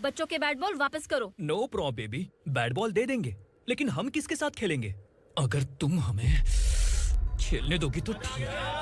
बच्चों के bat ball वापस करो। No problem baby, bat ball दे देंगे, लेकिन हम किसके साथ खेलेंगे? अगर तुम हमें खेलने दोगी तो ठीक है।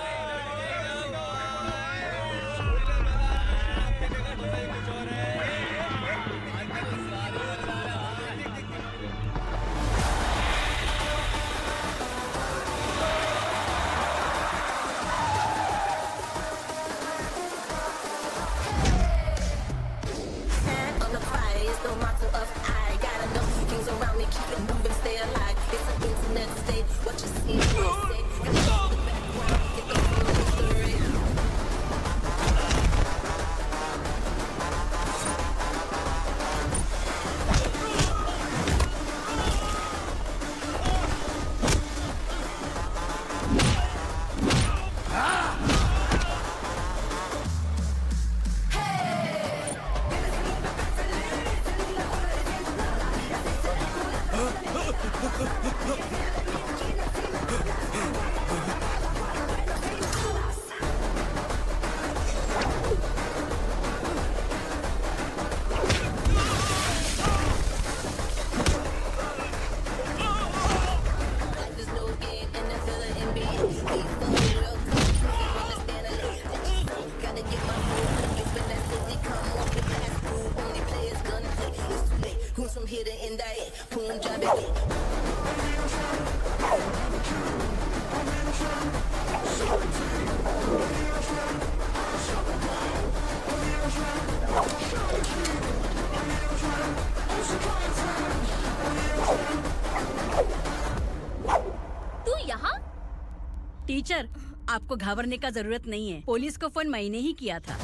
टीचर, आपको घबराने का जरूरत नहीं है। पुलिस को फोन मैंने ही किया था।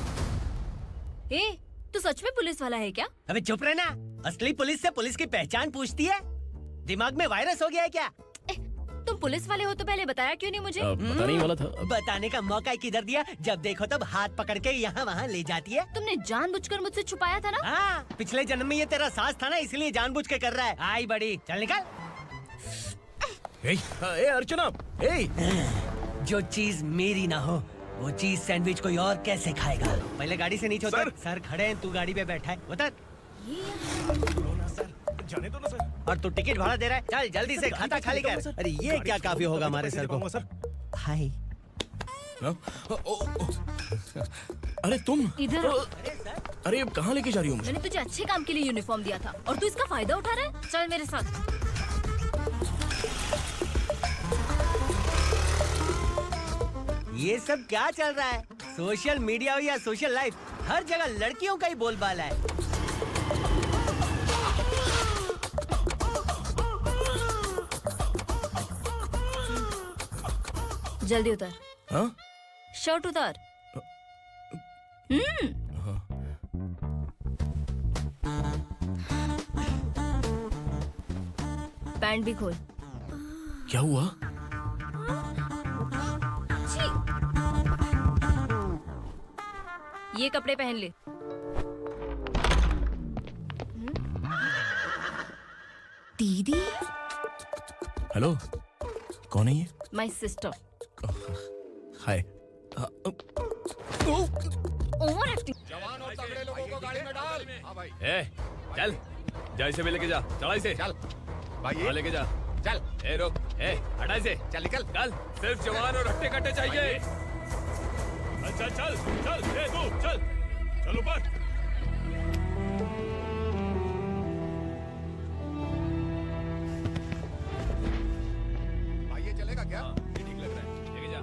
ए, तू सच में पुलिस वाला है क्या? अबे चुप रहना। असली पुलिस से पुलिस की पहचान पूछती है? दिमाग में वायरस हो गया है क्या? तुम पुलिस वाले हो तो पहले बताया क्यों नहीं मुझे? बताने ही वाला था। बताने का मौका ही किधर दिया? जब देखो तब हाथ पकड़ के यहाँ वहाँ ले जाती है। तुमने जानबूझकर मुझसे छुपाया था ना? हाँ, पिछले जन्म में ये तेरा सास था ना, इसलिए जानबूझ के कर रहा है। आई बड़ी, चल निकल। ए अर्चना, जो चीज मेरी ना हो वो चीज सैंडविच कोई और कैसे खाएगा? पहले गाड़ी से नीचे उतर। सर खड़े हैं, तू गाड़ी पे बैठा है, उतर। जाने दो ना सर। और तू टिकट भाड़ा दे रहा है, चल जल्दी से खाता खाली कर। अरे ये क्या काफी होगा हमारे सर को? हाय। अरे तुम इधर। अरे कहाँ लेके जा रही हो मुझे? मैंने तुझे अच्छे काम के लिए यूनिफॉर्म दिया था और तू इसका फायदा उठा रहा है। चल मेरे साथ। ये सब क्या चल रहा है? सोशल मीडिया हो या सोशल लाइफ, हर जगह लड़कियों का ही बोलबाला है। जल्दी उतर। हाँ? शर्ट उतार। पैंट भी खोल। क्या हुआ? ये कपड़े पहन ले। दीदी। हेलो, कौन है ये? My sister. Hi. Over acting. जवान और तगड़े लोगों को गाड़ी में डाल। हाँ भाई। चल, जा इसे भी लेके जा। चला इसे। चल भाई, हाँ, लेके जा। चल। रोक। हटा इसे। चल निकल। चल, सिर्फ जवान और हट्टे कट्टे चाहिए। चल चल चल, तू चल, चल ऊपर। भाई ये चलेगा क्या? ये ठीक लग रहा है, लेके जा।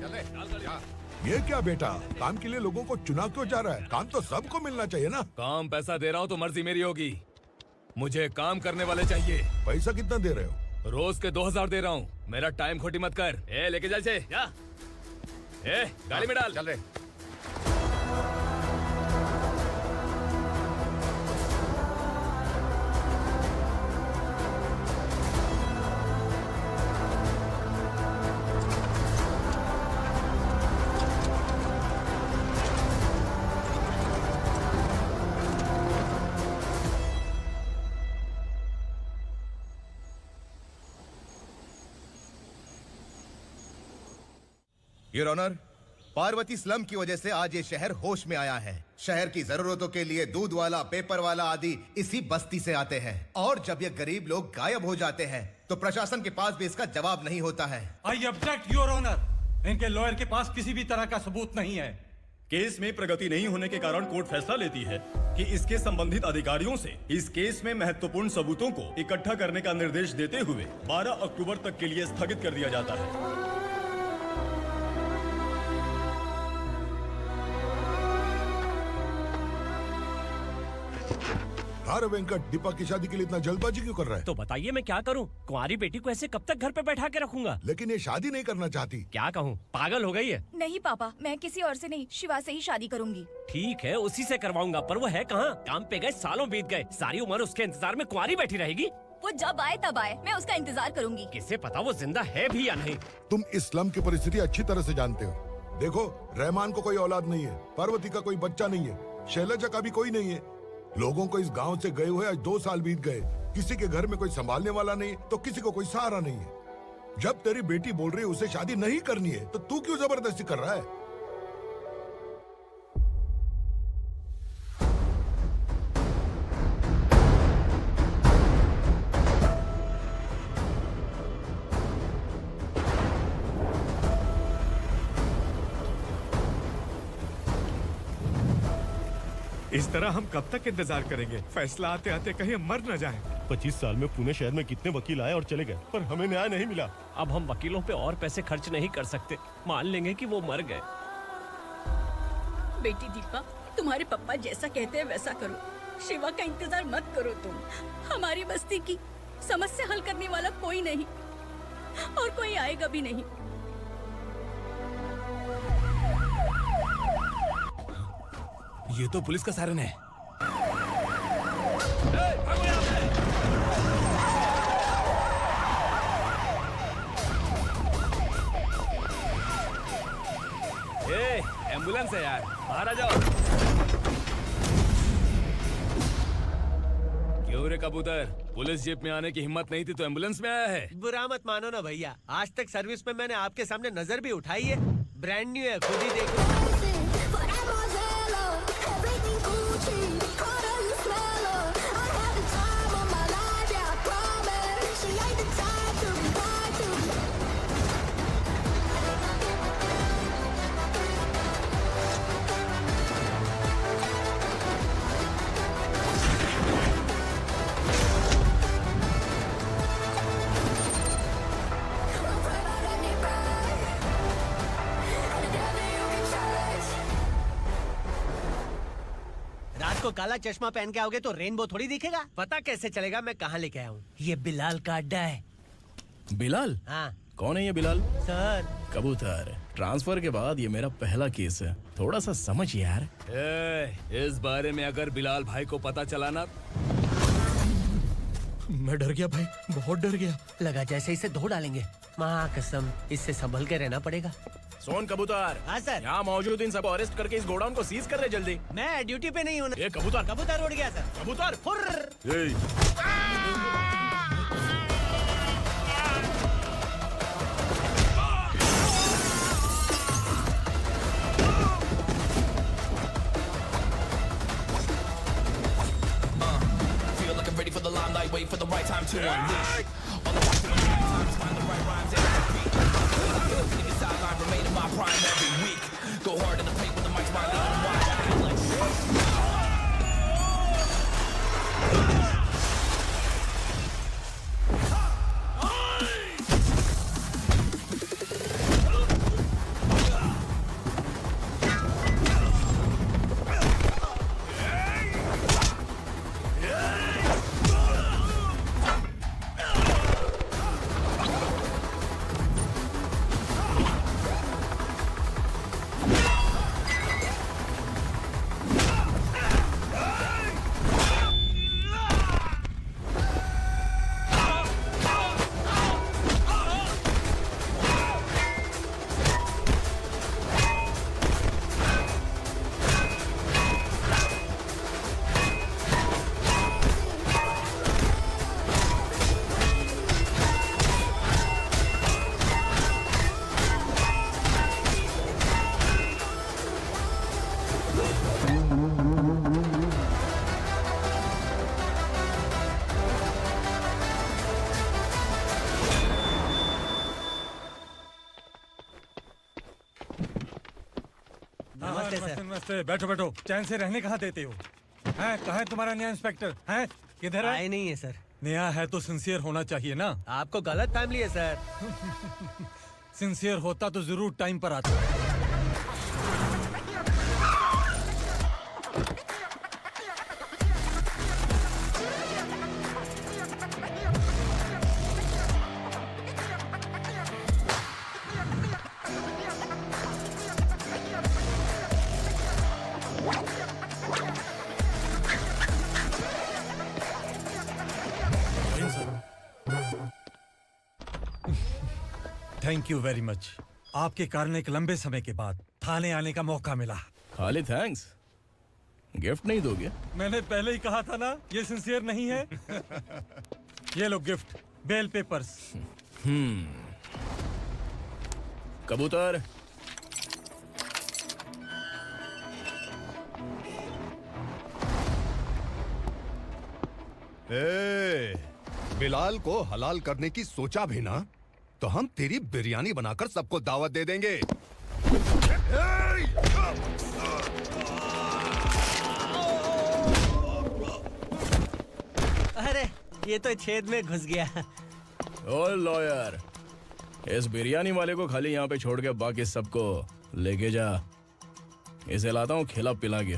चले। चल जा। ये क्या बेटा, काम के लिए लोगों को चुना क्यों जा रहा है? काम तो सबको मिलना चाहिए ना। काम पैसा दे रहा हूँ तो मर्जी मेरी होगी। मुझे काम करने वाले चाहिए। पैसा कितना दे रहे हो? रोज के 2000 दे रहा हूँ। मेरा टाइम खोटी मत कर। लेके जा इसे, जा। गाड़ी में डाल। चल रहे। योर ऑनर, पार्वती स्लम की वजह से आज ये शहर होश में आया है। शहर की जरूरतों के लिए दूध वाला, पेपर वाला आदि इसी बस्ती से आते हैं। और जब ये गरीब लोग गायब हो जाते हैं तो प्रशासन के पास भी इसका जवाब नहीं होता है। I object your honour. इनके लॉयर के पास किसी भी तरह का सबूत नहीं है। केस में प्रगति नहीं होने के कारण कोर्ट फैसला लेती है कि इसके संबंधित अधिकारियों से इस केस में महत्वपूर्ण सबूतों को इकट्ठा करने का निर्देश देते हुए 12 अक्टूबर तक के लिए स्थगित कर दिया जाता है। अरे वेंकट, दीपा की शादी के लिए इतना जल्दबाजी क्यों कर रहा है? तो बताइए मैं क्या करूं? कुंवारी बेटी को ऐसे कब तक घर पे बैठा के रखूंगा? लेकिन ये शादी नहीं करना चाहती। क्या कहूं, पागल हो गई है। नहीं पापा, मैं किसी और से नहीं, शिवा से ही शादी करूंगी। ठीक है, उसी से करवाऊंगा, पर वो है कहाँ? काम पे गए, सालों बीत गए, सारी उम्र उसके इंतजार में कुंवारी बैठी रहेगी। वो जब आए तब आए, मैं उसका इंतजार करूंगी। किसे पता वो जिंदा है भी या नहीं। तुम इस्लाम की परिस्थिति अच्छी तरह से जानते हो। देखो, रहमान को कोई औलाद नहीं है, पार्वती का कोई बच्चा नहीं है, शैलजा का भी कोई नहीं है। लोगों को इस गांव से गए हुए आज 2 साल बीत गए। किसी के घर में कोई संभालने वाला नहीं, तो किसी को कोई सहारा नहीं है। जब तेरी बेटी बोल रही है उसे शादी नहीं करनी है, तो तू क्यों जबरदस्ती कर रहा है? इस तरह हम कब तक इंतजार करेंगे? फैसला आते आते कहीं हम मर न जाएं। 25 साल में पुणे शहर में कितने वकील आए और चले गए, पर हमें न्याय नहीं मिला। अब हम वकीलों पे और पैसे खर्च नहीं कर सकते। मान लेंगे कि वो मर गए। बेटी दीपा, तुम्हारे पापा जैसा कहते हैं वैसा करो। शिवा का इंतजार मत करो तुम। हमारी बस्ती की समस्या हल करने वाला कोई नहीं और कोई आएगा भी नहीं। ये तो पुलिस का सायरन है। एम्बुलेंस है यार, बाहर आ जाओ। क्यों रे कबूतर, पुलिस जीप में आने की हिम्मत नहीं थी तो एम्बुलेंस में आया है? बुरा मत मानो ना भैया, आज तक सर्विस में मैंने आपके सामने नजर भी उठाई है। ब्रांड न्यू है, खुद ही देखो। रात को काला चश्मा पहन के आओगे तो रेनबो थोड़ी दिखेगा। पता कैसे चलेगा मैं कहाँ लेके आया हूँ? ये बिलाल का अड्डा है। बिलाल? हाँ। कौन है ये बिलाल? सर, कबूतर, ट्रांसफर के बाद ये मेरा पहला केस है, थोड़ा सा समझ यार। इस बारे में अगर बिलाल भाई को पता चला ना। मैं डर गया भाई, बहुत डर गया। लगा जैसे इसे धो डालेंगे। माँ कसम, इससे संभल के रहना पड़ेगा। सोन कबूतर। हाँ सर। यहाँ मौजूद इन सबको अरेस्ट करके इस गोडाउन को सीज कर रहे जल्दी। मैं ड्यूटी पे नहीं हूँ। ये कबूतर। कबूतर उड़ गया सर। कबूतर फुर्र। Ready for the limelight, wait for the right time to unleash. All the time to find the right rhymes and beat. Nigga sideline, remain in my prime every week. Go hard in the paint with the mic smiling on the wide. I feel like नमस्ते, बैठो बैठो। चैन से रहने कहाँ देते हो? हैं, कहाँ है तुम्हारा नया इंस्पेक्टर? हैं, किधर है? आए नहीं है सर। नया है तो सिंसियर होना चाहिए ना। आपको गलत फैमिली है सर। सिंसियर होता तो जरूर टाइम पर आता। Thank you very much. आपके कारण एक लंबे समय के बाद थाने आने का मौका मिला। खाली थैंक्स, गिफ्ट नहीं दोगे? मैंने पहले ही कहा था ना, ये सिंसियर नहीं है। ये लो गिफ्ट, बेल पेपर्स। कबूतर। बिलाल को हलाल करने की सोचा भी ना, तो हम तेरी बिरयानी बनाकर सबको दावत दे देंगे। अरे ये तो छेद में घुस गया। ओ लॉयर, इस बिरयानी वाले को खाली यहाँ पे छोड़ के बाकी सबको लेके जा। इसे लाता हूँ खिला पिला के।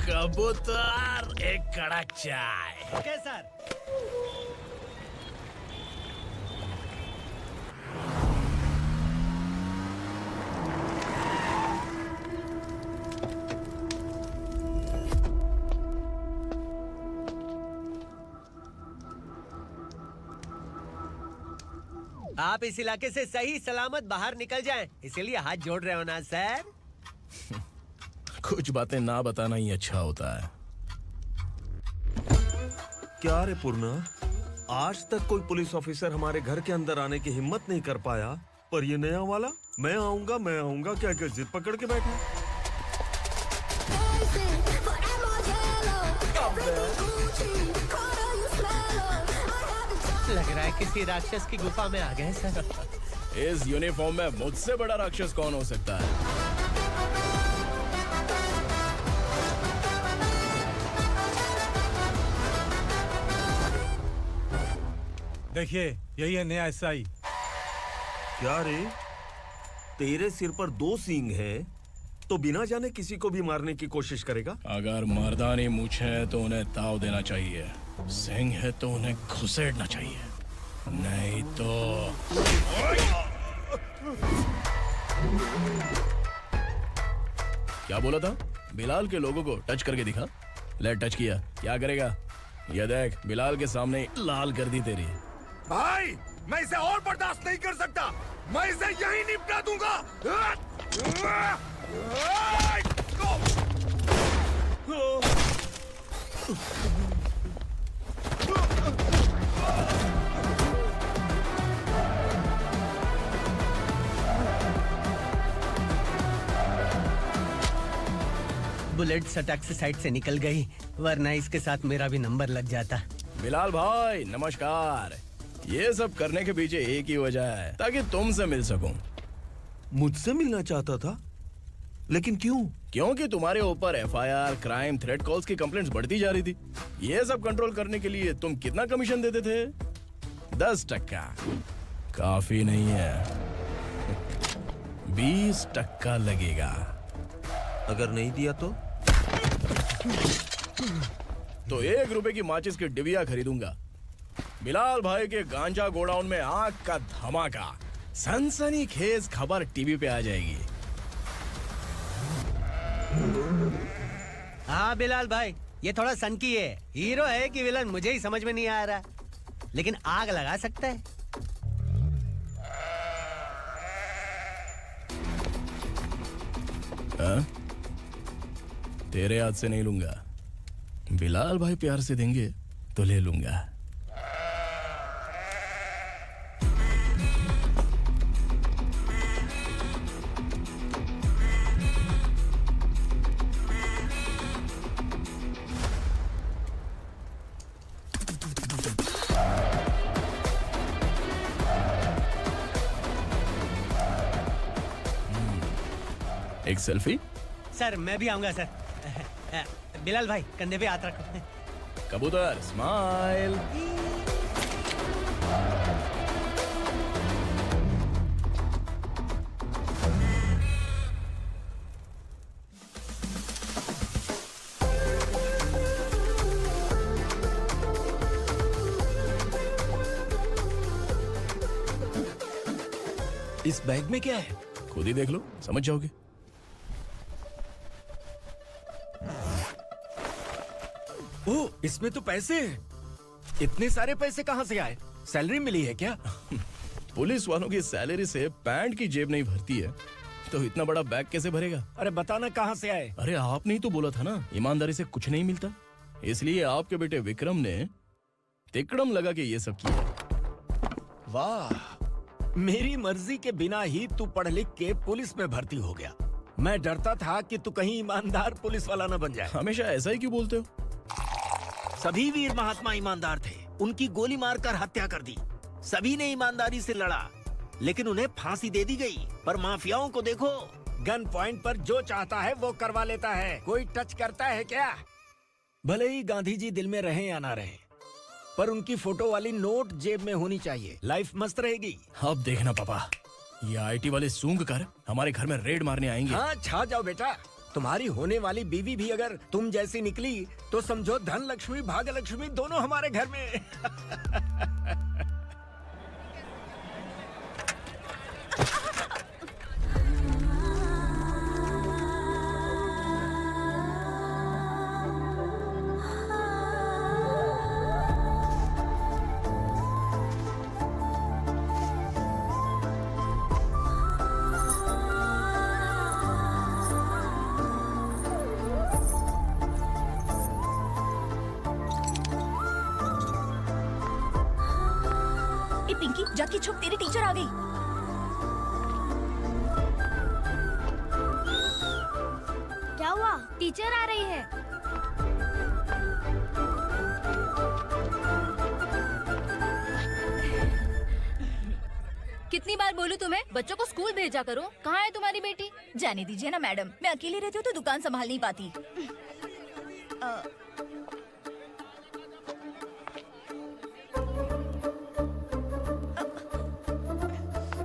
कबूतर, एक कड़क चाय। Okay sir. आप इस इलाके से सही सलामत बाहर निकल जाएं, इसीलिए हाथ जोड़ रहे हो ना सर। कुछ बातें ना बताना ही अच्छा होता है। क्या रे पूर्णा, आज तक कोई पुलिस ऑफिसर हमारे घर के अंदर आने की हिम्मत नहीं कर पाया, पर ये नया वाला मैं आऊंगा क्या क्या जिद पकड़ के बैठा। लग रहा है किसी राक्षस की गुफा में आ गए सर। इस यूनिफॉर्म में मुझसे बड़ा राक्षस कौन हो सकता है? देखिए, यही है नया एसआई। क्या रे, तेरे सिर पर 2 सींग है तो बिना जाने किसी को भी मारने की कोशिश करेगा? अगर मर्दानी मूछें है तो उन्हें ताव देना चाहिए, सिंह है तो उन्हें घुसेड़ना चाहिए, नहीं तो। क्या बोला था? बिलाल के लोगों को टच करके दिखा। ले टच किया, क्या करेगा? ये देख, बिलाल के सामने ही लाल कर दी तेरी। भाई, मैं इसे और बर्दाश्त नहीं कर सकता। मैं इसे यहीं निपटा दूंगा। बुलेट सटक से साइड से निकल गई, वरना इसके साथ मेरा भी नंबर लग जाता। बिलाल भाई नमस्कार। ये सब करने के पीछे एक ही वजह है, ताकि तुमसे मिल सकूं। मुझसे मिलना चाहता था, लेकिन क्यों? क्योंकि तुम्हारे ऊपर एफआईआर, क्राइम, थ्रेट कॉल्स की कंप्लेंट्स बढ़ती जा रही थी। ये सब कंट्रोल करने के लिए तुम कितना कमीशन देते थे? 10%। काफी नहीं है, 20% लगेगा। अगर नहीं दिया तो 1 रुपए की माचिस की डिबिया खरीदूंगा। बिलाल भाई के गांजा गोडाउन में आग का धमाका, सनसनीखेज खबर टीवी पे आ जाएगी। हाँ बिलाल भाई, ये थोड़ा सनकी है। हीरो है कि विलन मुझे ही समझ में नहीं आ रहा, लेकिन आग लगा सकता है। तेरे हाथ से नहीं लूंगा, बिलाल भाई प्यार से देंगे तो ले लूंगा। एक सेल्फी? सर मैं भी आऊंगा सर। बिलाल भाई कंधे पे हाथ रखो। कबूतर स्माइल। इस बैग में क्या है? खुद ही देख लो, समझ जाओगे। ओह, इसमें तो पैसे हैं। इतने सारे पैसे कहाँ से आए? सैलरी मिली है क्या? पुलिस वालों की सैलरी से पैंट की जेब नहीं भरती है, तो इतना बड़ा बैग कैसे भरेगा? अरे बताना कहाँ से आए? अरे आपने ही तो बोला था ना, ईमानदारी से कुछ नहीं मिलता, इसलिए आपके बेटे विक्रम ने तिकड़म लगा के ये सब किया। वाह, मेरी मर्जी के बिना ही तू पढ़ लिख के पुलिस में भर्ती हो गया। मैं डरता था कि तू कहीं ईमानदार पुलिस वाला न बन जाए। हमेशा ऐसा ही क्यों बोलते हो? सभी वीर महात्मा ईमानदार थे, उनकी गोली मारकर हत्या कर दी। सभी ने ईमानदारी से लड़ा, लेकिन उन्हें फांसी दे दी गई। पर माफियाओं को देखो, गन पॉइंट पर जो चाहता है वो करवा लेता है। कोई टच करता है क्या? भले ही गांधी जी दिल में रहे या ना रहे, पर उनकी फोटो वाली नोट जेब में होनी चाहिए। लाइफ मस्त रहेगी। अब देखना पापा, ये आईटी वाले सूंघ कर हमारे घर में रेड मारने आएंगे। हाँ, छा जाओ बेटा। तुम्हारी होने वाली बीवी भी अगर तुम जैसी निकली तो समझो धन लक्ष्मी भाग्य लक्ष्मी दोनों हमारे घर में। पिंकी जाके छुप, तेरी टीचर आ गई। क्या हुआ? टीचर आ रही है। कितनी बार बोलूं तुम्हें, बच्चों को स्कूल भेजा करो। कहाँ है तुम्हारी बेटी? जाने दीजिए ना मैडम, मैं अकेली रहती हूँ तो दुकान संभाल नहीं पाती।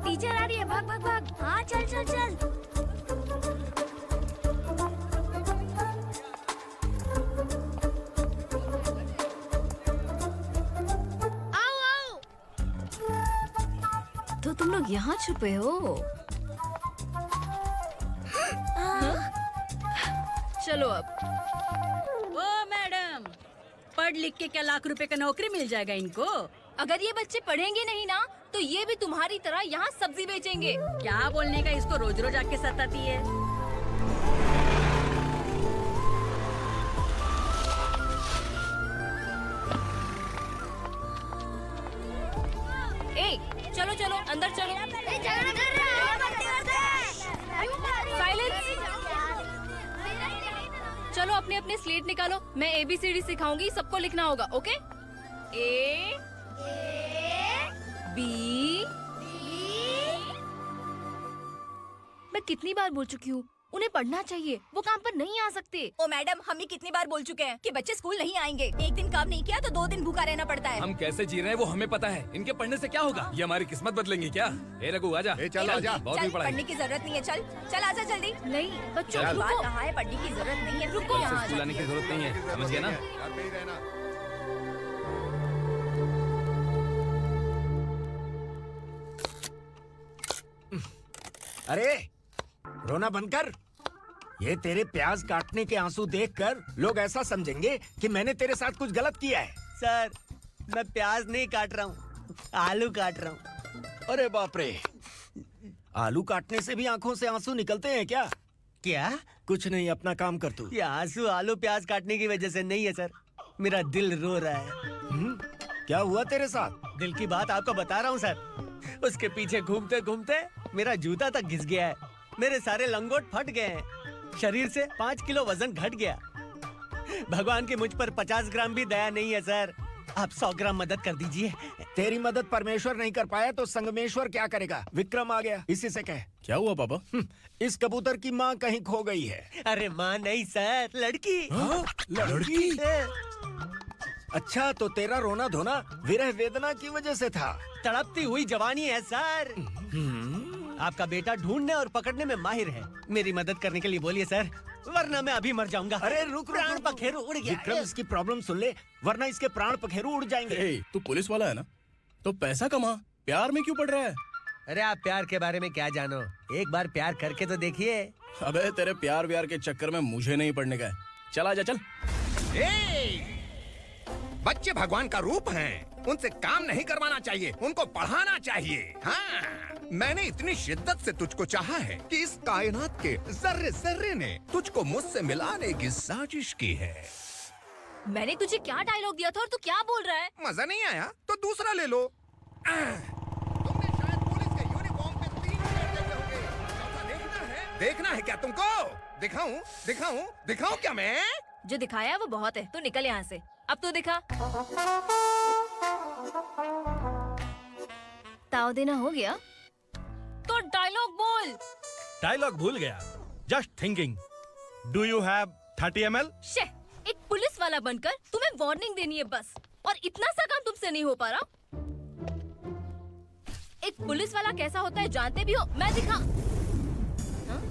टीचर आ रही है, भाग भाग भाग। हाँ चल चल चल। आओ आओ। तो तुम लोग यहाँ छुपे हो? चलो अब। ओ मैडम, पढ़ लिख के क्या लाख रुपए का नौकरी मिल जाएगा इनको? अगर ये बच्चे पढ़ेंगे नहीं ना तो ये भी तुम्हारी तरह यहाँ सब्जी बेचेंगे। क्या बोलने का, इसको रोज रोज आके सताती है। ए, चलो चलो अंदर चलो। साइलेंस। चलो अपने अपने स्लेट निकालो, मैं ABCD सिखाऊंगी, सबको लिखना होगा। ओके? A B। मैं कितनी बार बोल चुकी हूँ, उन्हें पढ़ना चाहिए, वो काम पर नहीं आ सकते। ओ मैडम, हम ही कितनी बार बोल चुके हैं कि बच्चे स्कूल नहीं आएंगे। एक दिन काम नहीं किया तो 2 दिन भूखा रहना पड़ता है। हम कैसे जी रहे हैं वो हमें पता है, इनके पढ़ने से क्या होगा? ये हमारी किस्मत बदलेंगी क्या? ए रघु आजा। चल आजा। बहुत ही पढ़ाई। पढ़ने की जरूरत नहीं है, चल चल आजा जल्दी। नहीं बच्चों चल। रुको। कहा है पढ़ने की जरूरत नहीं है, रुको से यहाँ स्कूल आने की जरूरत नहीं है, समझ गया ना? घर पे ही रहना। अरे रोना बंद कर। ये तेरे प्याज काटने के आंसू देखकर लोग ऐसा समझेंगे कि मैंने तेरे साथ कुछ गलत किया है। सर मैं प्याज नहीं काट रहा हूँ, आलू काट रहा हूँ। अरे बाप रे, आलू काटने से भी आंखों से आंसू निकलते हैं क्या? क्या? कुछ नहीं, अपना काम कर तू। ये आंसू आलू प्याज काटने की वजह से नहीं है सर, मेरा दिल रो रहा है। क्या हुआ तेरे साथ? दिल की बात आपको बता रहा हूँ सर। उसके पीछे घूमते घूमते मेरा जूता तक घिस गया है, मेरे सारे लंगोट फट गए हैं, शरीर से 5 किलो वजन घट गया। भगवान की मुझ पर 50 ग्राम भी दया नहीं है सर। आप 100 ग्राम मदद कर दीजिए। तेरी मदद परमेश्वर नहीं कर पाया तो संगमेश्वर क्या करेगा? विक्रम आ गया, इसी से कह। क्या हुआ पापा? इस कबूतर की माँ कहीं खो गई है। अरे माँ नहीं सर, लड़की। लड़की? अच्छा, तो तेरा रोना धोना विरह वेदना की वजह से था। तड़पती हुई जवानी है सर। आपका बेटा ढूंढने और पकड़ने में माहिर है। मेरी मदद करने के लिए बोलिए सर, वरना मैं अभी मर जाऊंगा। अरे रुक, प्राण पखेरु उड़ गया। विक्रम, इसकी प्रॉब्लम सुन ले, वरना इसके प्राण पखेरु उड़ जाएंगे। ए, तू पुलिस वाला है ना, तो पैसा कमा, प्यार में क्यों पड़ रहा है? अरे आप प्यार के बारे में क्या जानो, एक बार प्यार करके तो देखिए। अबे तेरे प्यार व्यार के चक्कर में मुझे नहीं पड़ने का है। चल आजा चल। बच्चे भगवान का रूप हैं, उनसे काम नहीं करवाना चाहिए, उनको पढ़ाना चाहिए। हाँ, मैंने इतनी शिद्दत से तुझको चाहा है कि इस कायनात के जर्रे जर्रे ने तुझको मुझसे मिलाने की साजिश की है। मैंने तुझे क्या डायलॉग दिया था और तू क्या बोल रहा है? मजा नहीं आया तो दूसरा ले लो। तुमने शायद पुलिस के यूनिफॉर्म पे 3 पैर देखे होंगे। चौथा देखना है क्या तुमको? दिखाऊं दिखाऊं दिखाऊं क्या मैं? जो दिखाया वो बहुत है, तू निकल यहाँ से। अब तू दिखा। ताव देना हो गया तो डायलॉग बोल। डायलॉग भूल गया। Just thinking. Do you have 30 ml? शे, एक पुलिस वाला बनकर तुम्हें वार्निंग देनी है बस, और इतना सा काम तुमसे नहीं हो पा रहा। एक पुलिस वाला कैसा होता है जानते भी हो? मैं दिखा। हाँ?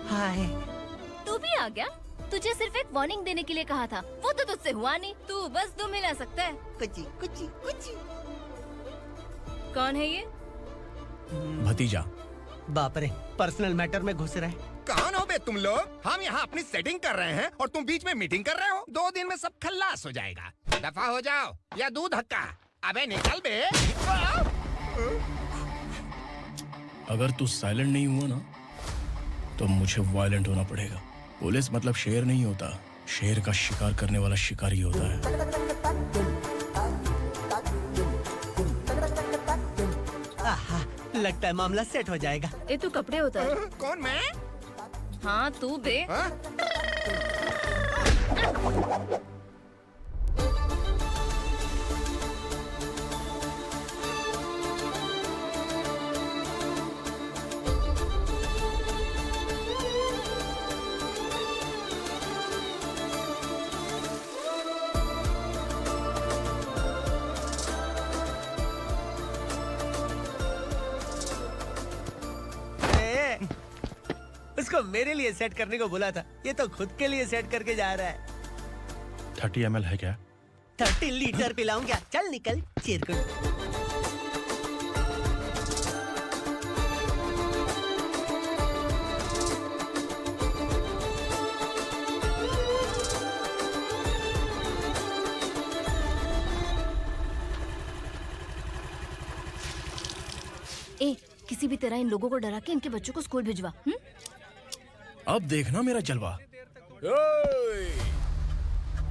हाय, तू भी आ गया? तुझे सिर्फ एक वार्निंग देने के लिए कहा था, वो तो तुझसे हुआ नहीं। तू बस 2 मिला सकता है। कुची कुची कुची। कौन है ये? भतीजा। बाप रे, पर्सनल मैटर में घुस रहे। कौन हो बे तुम लोग? हम यहाँ अपनी सेटिंग कर रहे हैं और तुम बीच में मीटिंग कर रहे हो। 2 दिन में सब खल्लास हो जाएगा। दफा हो जाओ या दूध हक्का। अबे निकल बे। अगर तू साइलेंट नहीं हुआ ना तो मुझे वायलेंट होना पड़ेगा। पुलिस मतलब शेर नहीं होता, शेर का शिकार करने वाला शिकारी होता है। आहा, लगता है मामला सेट हो जाएगा। ये तू कपड़े उतार। कौन मैं? हाँ तू बे। उसको मेरे लिए सेट करने को बोला था, ये तो खुद के लिए सेट करके जा रहा है। 30 ml है क्या? 30 लीटर पिलाऊं क्या? चल निकल चिरकुट। ए, किसी भी तरह इन लोगों को डरा के इनके बच्चों को स्कूल भिजवा। अब देखना मेरा जलवा।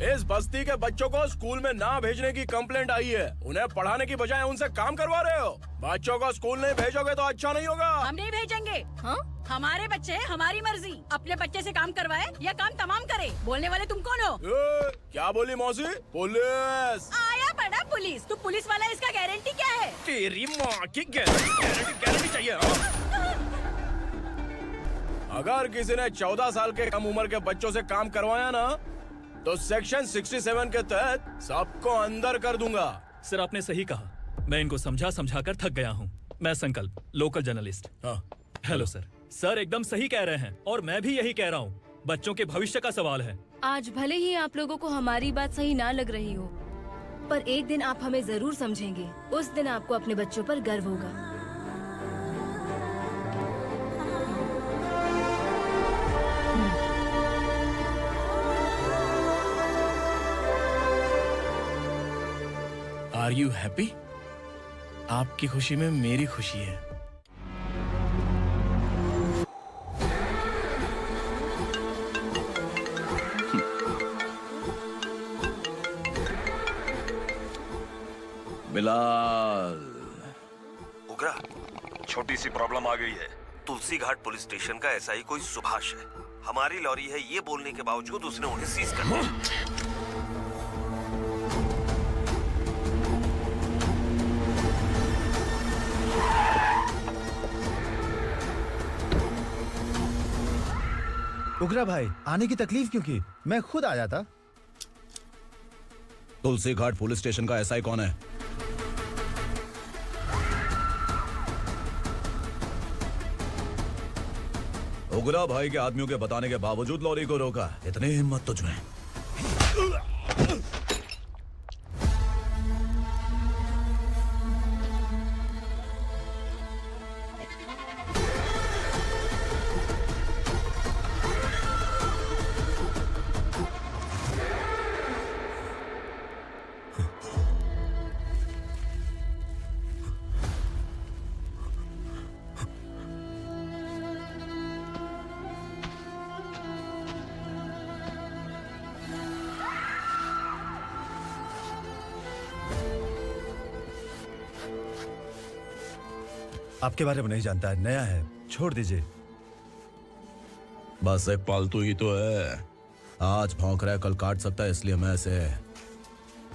इस बस्ती के बच्चों को स्कूल में ना भेजने की कंप्लेंट आई है। उन्हें पढ़ाने की बजाय उनसे काम करवा रहे हो। बच्चों को स्कूल नहीं भेजोगे तो अच्छा नहीं होगा। हम नहीं भेजेंगे। हाँ? हमारे बच्चे हमारी मर्जी। अपने बच्चे से काम करवाए या काम तमाम करे। बोलने वाले तुम कौन हो? क्या बोली मौसी? पुलिस आया बड़ा पुलिस। तू पुलिस वाला, इसका गारंटी क्या है? तेरी माँ की गारंटी चाहिए। अगर किसी ने 14 साल के कम उम्र के बच्चों से काम करवाया ना तो सेक्शन 67 के तहत सबको अंदर कर दूंगा। सर आपने सही कहा, मैं इनको समझा कर थक गया हूँ। मैं संकल्प, लोकल जर्नलिस्ट। हाँ। Hello sir. सर एकदम सही कह रहे हैं और मैं भी यही कह रहा हूँ। बच्चों के भविष्य का सवाल है। आज भले ही आप लोगों को हमारी बात सही ना लग रही हो, पर एक दिन आप हमें जरूर समझेंगे। उस दिन आपको अपने बच्चों पर गर्व होगा। Are you happy? आपकी खुशी में मेरी खुशी है। बिलाल, उगरा, छोटी सी प्रॉब्लम आ गई है। तुलसी घाट पुलिस स्टेशन का एसआई कोई सुभाष है। हमारी लॉरी है ये बोलने के बावजूद उसने उन्हें सीज कर दिया। उगरा भाई, आने की तकलीफ क्यों की? मैं खुद आ जाता। तुलसी घाट पुलिस स्टेशन का एसआई कौन है? उगरा भाई के आदमियों के बताने के बावजूद लॉरी को रोका, इतनी हिम्मत तुझमें? आपके बारे में नहीं जानता है, नया है, छोड़ दीजिए। बस एक पालतू ही तो है। आज भौंक रहा है, कल काट सकता है, इसलिए मैं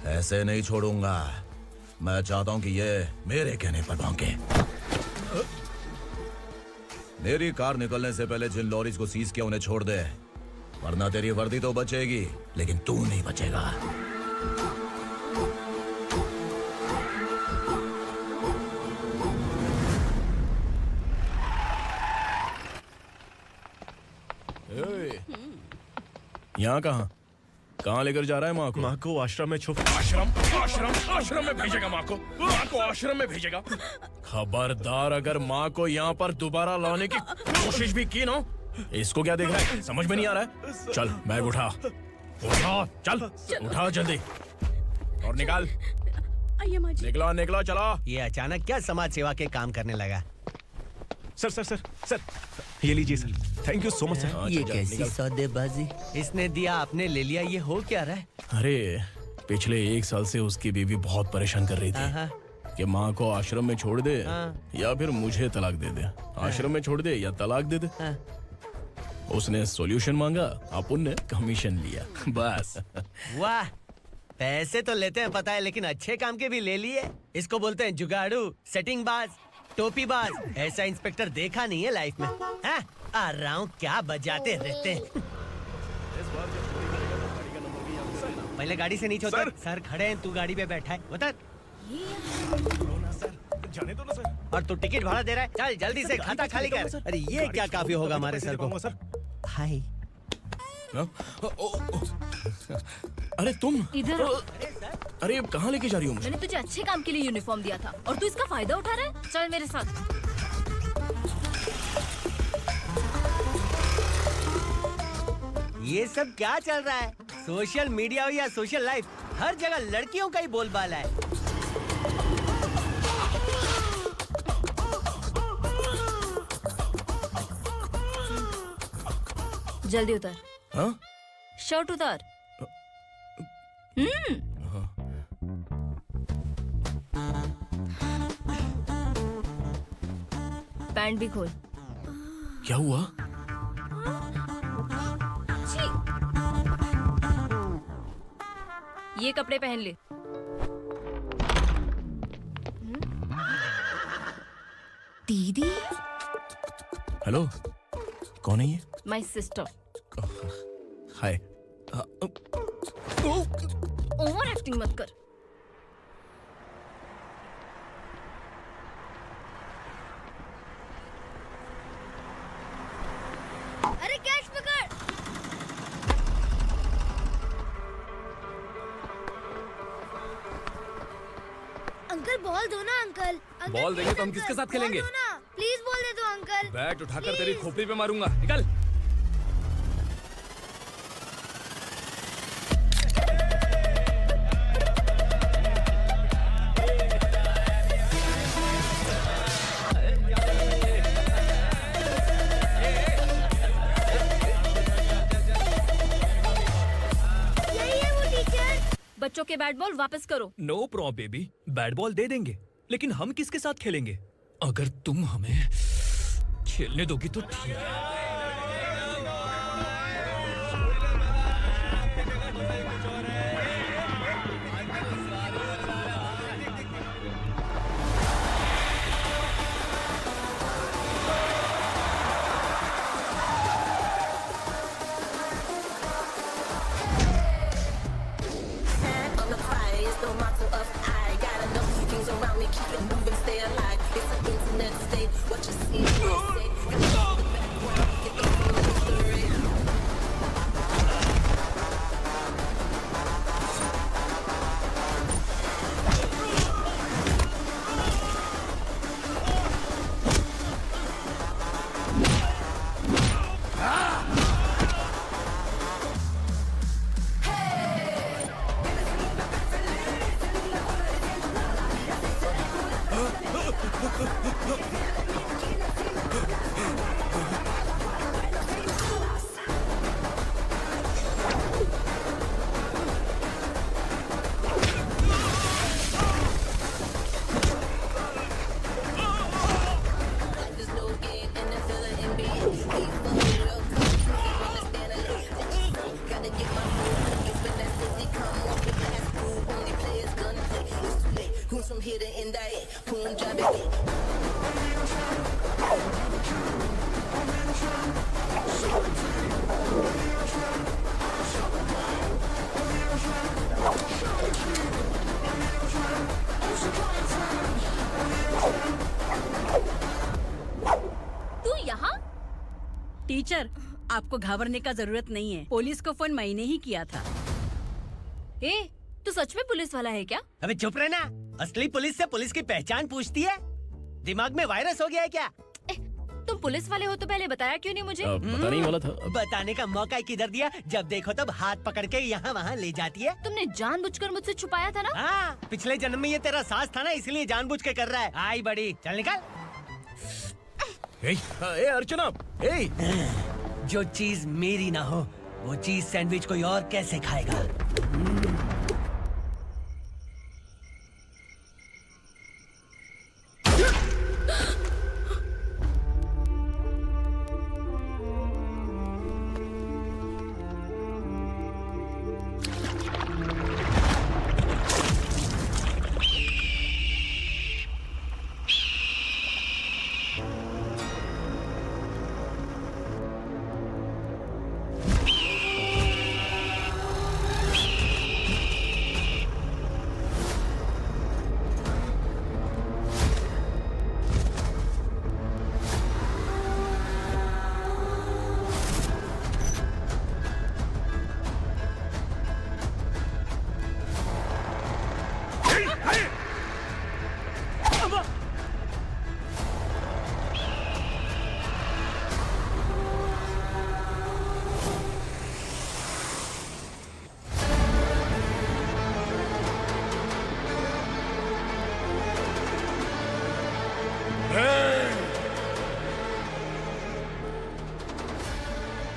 ऐसे नहीं छोड़ूंगा। मैं चाहता हूं कि ये मेरे कहने पर भौंके। मेरी कार निकलने से पहले जिन लॉरीज को सीज किया उन्हें छोड़ दे, वरना तेरी वर्दी तो बचेगी लेकिन तू नहीं बचेगा। यहाँ कहाँ लेकर जा रहा है माँ को? माँ को आश्रम में आश्रम में भेजेगा माँ को आश्रम में भेजेगा। खबरदार, अगर माँ को यहाँ पर दोबारा लाने की कोशिश भी की ना, इसको क्या देख रहा है? समझ में नहीं आ रहा है? चल बैग उठा, चल उठा जल्दी और निकाल। आइए माँ जी। निकला चला। ये अचानक क्या समाज सेवा के काम करने लगा? सर, ये लीजिए sir. Thank you so much sir. ये कैसी सौदेबाजी? इसने दिया, आपने ले लिया, ये हो क्या रहा है? अरे पिछले 1 साल से उसकी बीवी बहुत परेशान कर रही थी कि माँ को आश्रम में छोड़ दे या फिर मुझे तलाक दे दे। आश्रम में छोड़ दे या तलाक दे दे। उसने सॉल्यूशन मांगा, अपन ने कमीशन लिया, बस। वाह, पैसे तो लेते हैं पता है, लेकिन अच्छे काम के भी ले लिए। इसको बोलते हैं जुगाड़ू, सेटिंग बाज, टोपी बाज। ऐसा इंस्पेक्टर देखा नहीं है लाइफ में। हाँ? आ रहा हूँ, क्या बजाते रहते हैं। पहले गाड़ी से नीचे उतर। सर खड़े हैं, तू गाड़ी पे बैठा है, उतर। जाने दो ना सर। और तू टिकट भाड़ा दे रहा है, चल जल्दी से खाता खाली कर। अरे ये क्या काफी होगा हमारे सर को। हाय। अरे तुम इधर आओ। अरे कहाँ लेके जा रही हो मुझे? मैंने तुझे अच्छे काम के लिए यूनिफॉर्म दिया था और तू इसका फायदा उठा रहा है। चल मेरे साथ। ये सब क्या चल रहा है? सोशल मीडिया हो या सोशल लाइफ, हर जगह लड़कियों का ही बोलबाला है। जल्दी उतर। हाँ? शर्ट उतार। पैंट भी खोल। क्या हुआ? छी! ये कपड़े पहन ले। दीदी, हेलो, कौन है ये? My sister. Hi. Over acting मत कर। अरे कैच पकड़। अंकल बॉल दो ना अंकल। बॉल देंगे तो हम किसके साथ खेलेंगे? प्लीज बॉल दे दो अंकल। बैट उठाकर तेरी खोपड़ी पे मारूंगा, निकल। बच्चों के बैट बॉल वापस करो। No problem baby, bat ball दे देंगे, लेकिन हम किसके साथ खेलेंगे? अगर तुम हमें खेलने दोगी तो ठीक है। टीचर, आपको घबराने का जरूरत नहीं है। पुलिस को फोन मैंने ही किया था। ए, तू सच में पुलिस वाला है क्या? अबे चुप रहना। असली पुलिस से पुलिस की पहचान पूछती है? दिमाग में वायरस हो गया है क्या? तुम पुलिस वाले हो तो पहले बताया क्यों नहीं मुझे? बताने ही वाला था। बताने का मौका किधर दिया? जब देखो तब हाथ पकड़ के यहाँ वहाँ ले जाती है। तुमने जानबूझकर मुझसे छुपाया था ना? हाँ, पिछले जन्म में ये तेरा सास था ना, इसलिए जानबूझ के कर रहा है। आई बड़ी, चल निकल। ए अर्चना, जो चीज मेरी ना हो वो चीज सैंडविच कोई और कैसे खाएगा?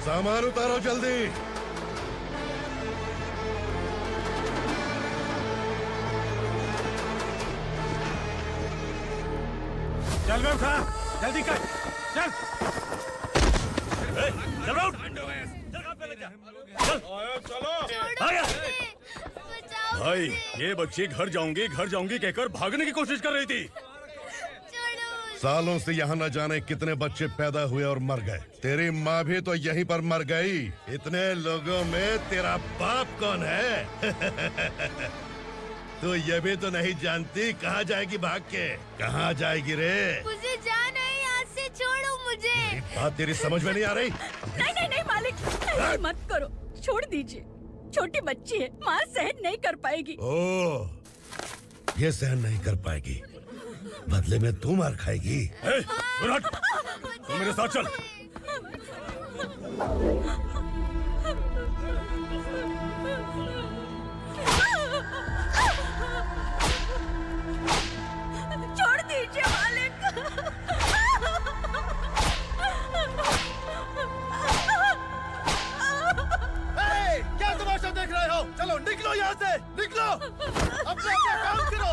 सामान उतारो जल्दी। चल बे उठा, जल्दी कर, चल। चल राउंड, भाई ये बच्ची घर जाऊंगी कहकर भागने की कोशिश कर रही थी। सालों से यहाँ न जाने कितने बच्चे पैदा हुए और मर गए। तेरी माँ भी तो यहीं पर मर गई। इतने लोगों में तेरा बाप कौन है? तू ये भी तो नहीं जानती कहाँ जाएगी भाग के? कहाँ जाएगी रे? मुझे जाना है यहाँ से, छोड़ो मुझे। बात तेरी समझ में नहीं आ रही? नहीं मालिक, ऐसे मत करो, छोड़ दीजिए। छोटी बच्ची है, माँ सहन नहीं कर पाएगी। ओह, ये सहन नहीं कर पाएगी, बदले में तू मार खाएगी। तू मेरे साथ चल। छोड़ दीजिए मालिक। क्या तमाशा देख रहे हो? चलो निकलो यहाँ से, निकलो। अपना काम करो।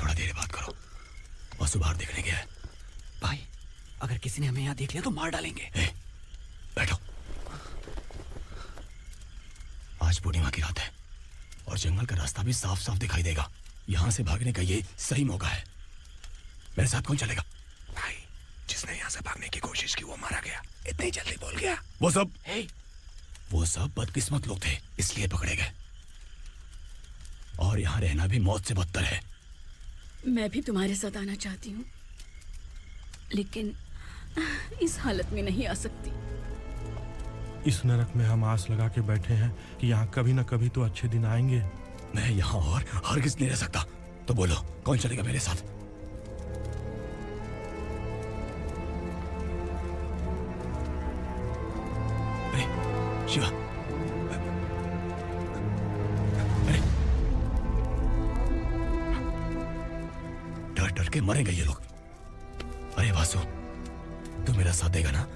थोड़ा देर बात करो। वसु बाहर देखने गया है। भाई अगर किसी ने हमें यहाँ देख लिया तो मार डालेंगे। बैठो। आज पूर्णिमा की रात है और जंगल का रास्ता भी साफ साफ दिखाई देगा। यहाँ से भागने का ये सही मौका है। मेरे साथ कौन चलेगा? भाई जिसने यहाँ से भागने की कोशिश की वो मारा गया। इतनी जल्दी बोल गया। वो सब बदकिस्मत लोग थे, इसलिए पकड़े गए। और यहाँ रहना भी मौत से बदतर है। मैं भी तुम्हारे साथ आना चाहती हूँ, लेकिन इस हालत में नहीं आ सकती। इस नरक में हम आस लगा के बैठे हैं कि यहाँ कभी न कभी तो अच्छे दिन आएंगे। मैं यहाँ और हरगिज़ नहीं रह सकता। तो बोलो कौन चलेगा मेरे साथ? अरे शिवा, अरे डर डर के मरेंगे ये लोग। अरे वासु, तू मेरा साथ देगा ना?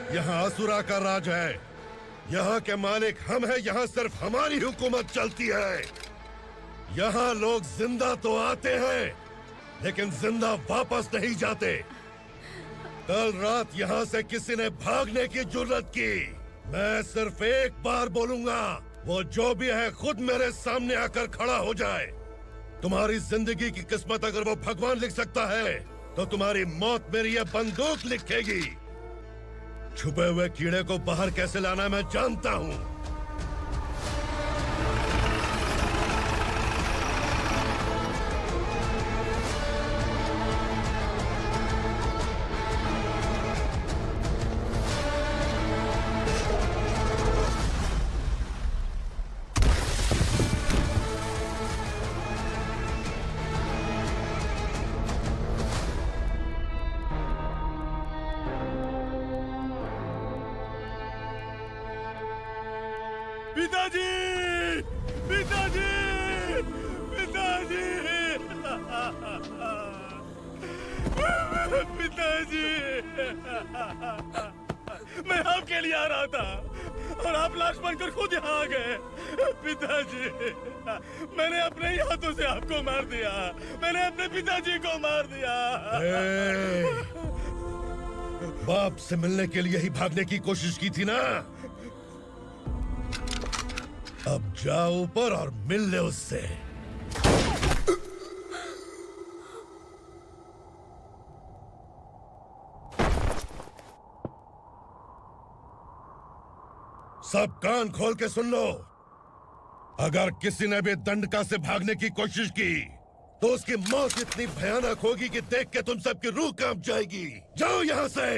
यहाँ असुरा का राज है। यहाँ के मालिक हम हैं। यहाँ सिर्फ हमारी हुकूमत चलती है। यहाँ लोग जिंदा तो आते हैं लेकिन जिंदा वापस नहीं जाते। कल रात यहाँ से किसी ने भागने की जुर्रत की, मैं सिर्फ एक बार बोलूंगा, वो जो भी है खुद मेरे सामने आकर खड़ा हो जाए। तुम्हारी जिंदगी की किस्मत अगर वो भगवान लिख सकता है तो तुम्हारी मौत मेरी ये बंदूक लिखेगी। छुपे हुए कीड़े को बाहर कैसे लाना मैं जानता हूँ। पिताजी, पिताजी, पिताजी, पिताजी, मैं आपके लिए आ रहा था और आप लाश बनकर खुद यहाँ आ गए। पिताजी, मैंने अपने ही हाथों से आपको मार दिया। मैंने अपने पिताजी को मार दिया। बाप से मिलने के लिए ही भागने की कोशिश की थी ना? अब जाओ ऊपर और मिल ले उससे। सब कान खोल के सुन लो। अगर किसी ने भी दंडका से भागने की कोशिश की तो उसकी मौत इतनी भयानक होगी कि देख के तुम सबकी रूह कांप जाएगी। जाओ यहाँ से।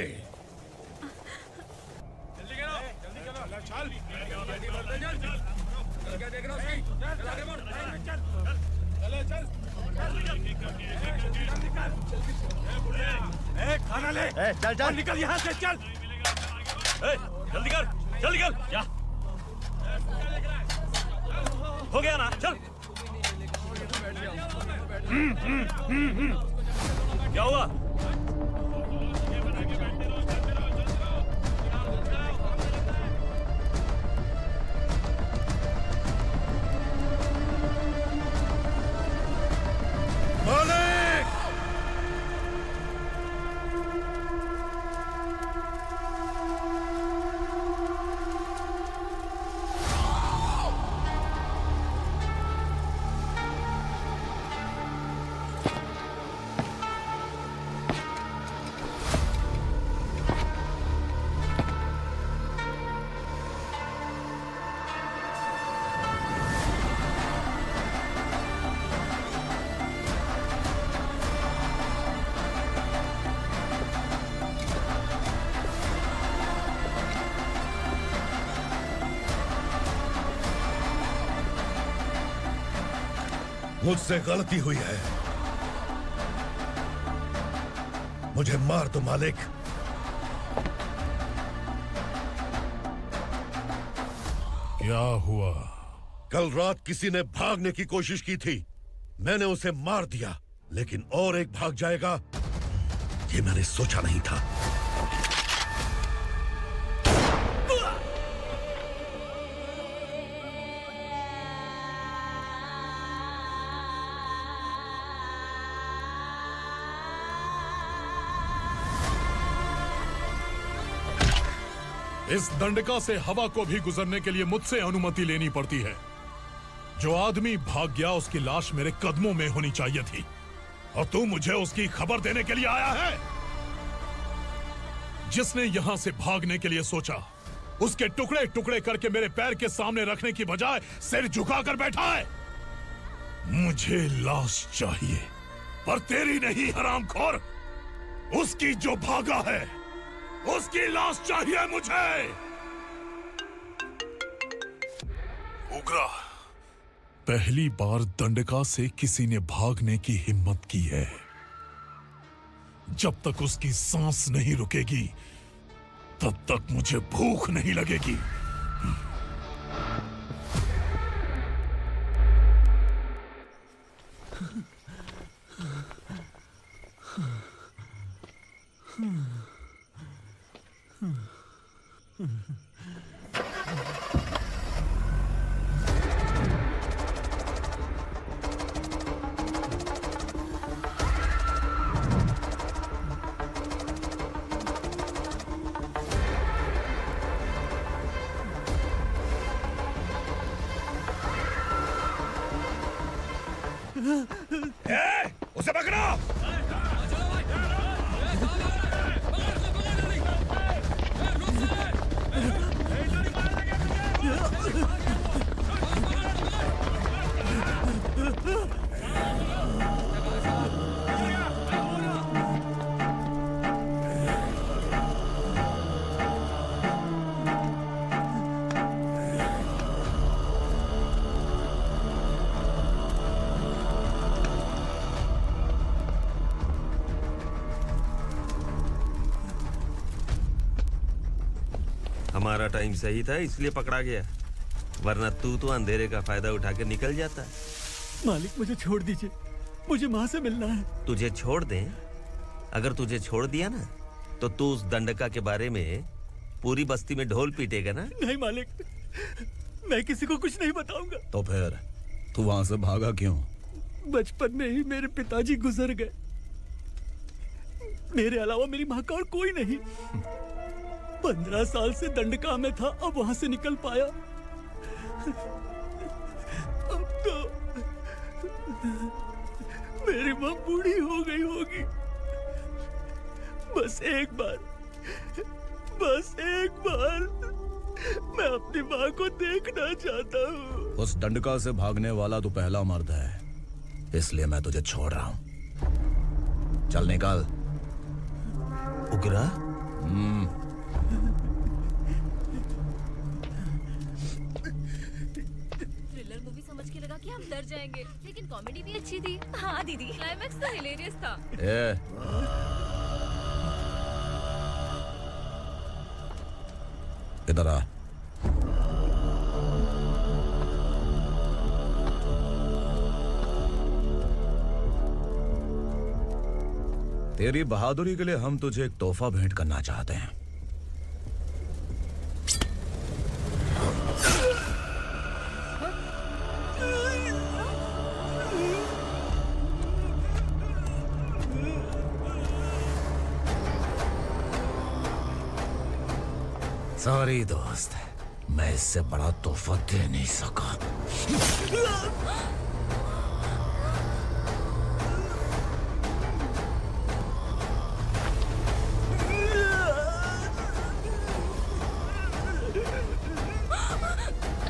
खाना ले। चल चल निकल यहाँ से, चल। जल्दी कर, जल्दी कर, जा। हो गया ना, चल। क्या हुआ? मुझसे गलती हुई है, मुझे मार दो मालिक। क्या हुआ? कल रात किसी ने भागने की कोशिश की थी, मैंने उसे मार दिया, लेकिन और एक भाग जाएगा ये मैंने सोचा नहीं था। इस दंडका से हवा को भी गुजरने के लिए मुझसे अनुमति लेनी पड़ती है। जो आदमी भाग गया उसकी लाश मेरे कदमों में होनी चाहिए थी, और तू मुझे उसकी खबर देने के लिए आया है। जिसने यहां से भागने के लिए सोचा, उसके टुकड़े टुकड़े करके मेरे पैर के सामने रखने की बजाय सिर झुकाकर बैठा है। मुझे लाश चाहिए, पर तेरी नहीं हरामखोर। उसकी जो भागा है उसकी लाश चाहिए मुझे। उग्रा, पहली बार दंडका से किसी ने भागने की हिम्मत की है। जब तक उसकी सांस नहीं रुकेगी तब तक मुझे भूख नहीं लगेगी। उसे पकड़ो। हमारा टाइम सही था इसलिए पकड़ा गया, वरना तू तो अंधेरे का फायदा उठा के निकल जाता। मालिक मुझे छोड़ दीजिए, मुझे माँ से मिलना है। तुझे छोड़ दें? अगर तुझे छोड़ दिया ना तो तू उस दंडका के बारे में पूरी बस्ती में ढोल पीटेगा ना। नहीं मालिक, मैं किसी को कुछ नहीं बताऊंगा। तो फिर तू वहां से भागा क्यों? बचपन में ही मेरे पिताजी गुजर गए, मेरे अलावा मेरी माँ का और कोई नहीं। 15 साल से दंडका में था, अब वहां से निकल पाया। अब तो मेरी माँ बूढ़ी हो गई होगी। बस एक बार मैं अपनी माँ को देखना चाहता हूँ। उस दंडका से भागने वाला तू पहला मर्द है, इसलिए मैं तुझे छोड़ रहा हूँ। चल निकल। उग्रा? कि हम डर जाएंगे, लेकिन कॉमेडी भी अच्छी थी। हाँ दीदी, क्लाइमैक्स तो हिलेरियस था। इधर आ। तेरी बहादुरी के लिए हम तुझे एक तोहफा भेंट करना चाहते हैं। सॉरी दोस्त, मैं इससे बड़ा तोहफा दे नहीं सका।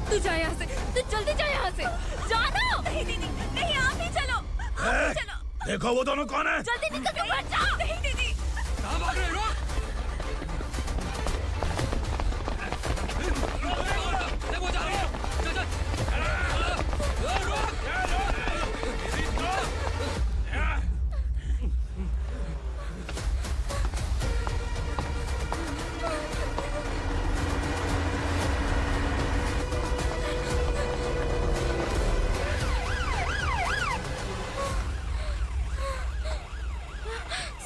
तू जा यहाँ से, तू जल्दी जा यहाँ से, जाना। नहीं दीदी, नहीं आप ही चलो, आप ही चलो। देखो वो दोनों कौन है? जल्दी निकल के मत जाओ। नहीं दीदी, कहाँ भाग रहे हो?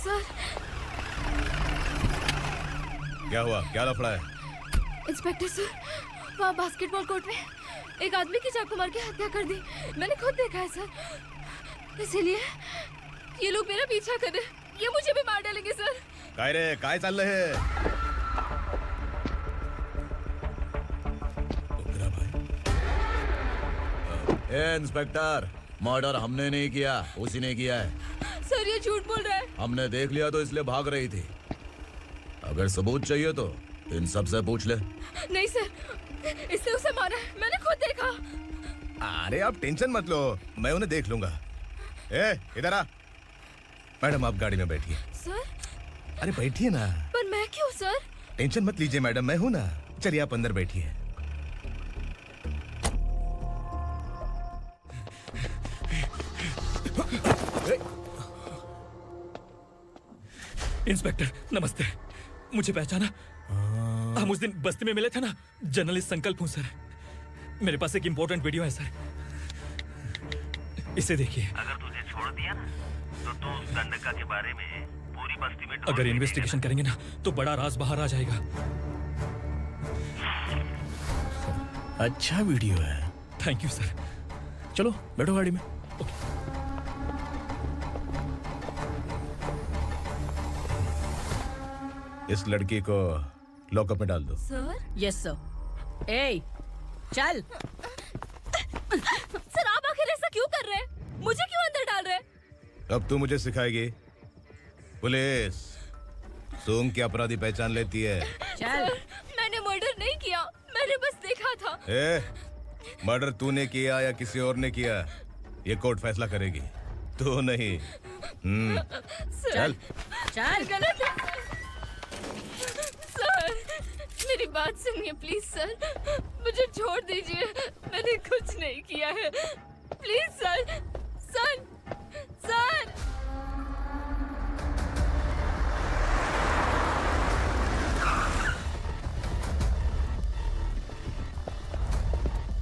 सर, क्या हुआ? क्या लफड़ा है? इंस्पेक्टर सर, वहाँ बास्केटबॉल कोर्ट में एक आदमी की चाकू मार के हत्या कर दी। मैंने खुद देखा है सर, इसीलिए ये लोग मेरा पीछा कर रहे हैं। ये मुझे भी मार डालेंगे सर। काय रे, काय चाललंय हे? ए इंस्पेक्टर, मर्डर हमने नहीं किया, उसी ने किया है। सर ये झूठ बोल रहा है। हमने देख लिया तो इसलिए भाग रही थी। अगर सबूत चाहिए तो इन सब से पूछ ले। नहीं सर, इसने उसे मारा है, मैंने खुद देखा। अरे आप टेंशन मत लो, मैं उन्हें देख लूंगा। ए इधर आ। मैडम आप गाड़ी में बैठिए। सर, अरे बैठिए ना। पर मैं क्यों सर? टेंशन मत लीजिए मैडम, मैं हूं ना। चलिए आप अंदर बैठिए। इंस्पेक्टर नमस्ते, मुझे पहचाना? हम उस दिन बस्ती में मिले थे ना। जर्नलिस्ट संकल्प हूँ सर। मेरे पास एक इम्पोर्टेंट वीडियो है सर, इसे देखिए। अगर तुझे छोड़ दिया ना तो तू उस दंडका के बारे में पूरी बस्ती में अगर इन्वेस्टिगेशन करेंगे ना तो बड़ा राज बाहर आ जाएगा। अच्छा वीडियो है। Thank you sir. चलो बैठो गाड़ी में। इस लड़की को लॉकअप में डाल दो। सर? Yes sir. ए चल। सर आप आखिर ऐसा क्यों कर रहे हैं? मुझे क्यों अंदर डाल रहे हैं? अब तू मुझे सिखाएगी? पुलिस सूंघ के अपराधी पहचान लेती है। चल। मैंने मर्डर नहीं किया, मैंने बस देखा था। ए, मर्डर तूने किया या किसी और ने किया, ये कोर्ट फैसला करेगी, तू नहीं। चल चल। गलत है सर, मेरी बात सुनिए प्लीज सर, मुझे छोड़ दीजिए, मैंने कुछ नहीं किया है। Please sir, sir, sir.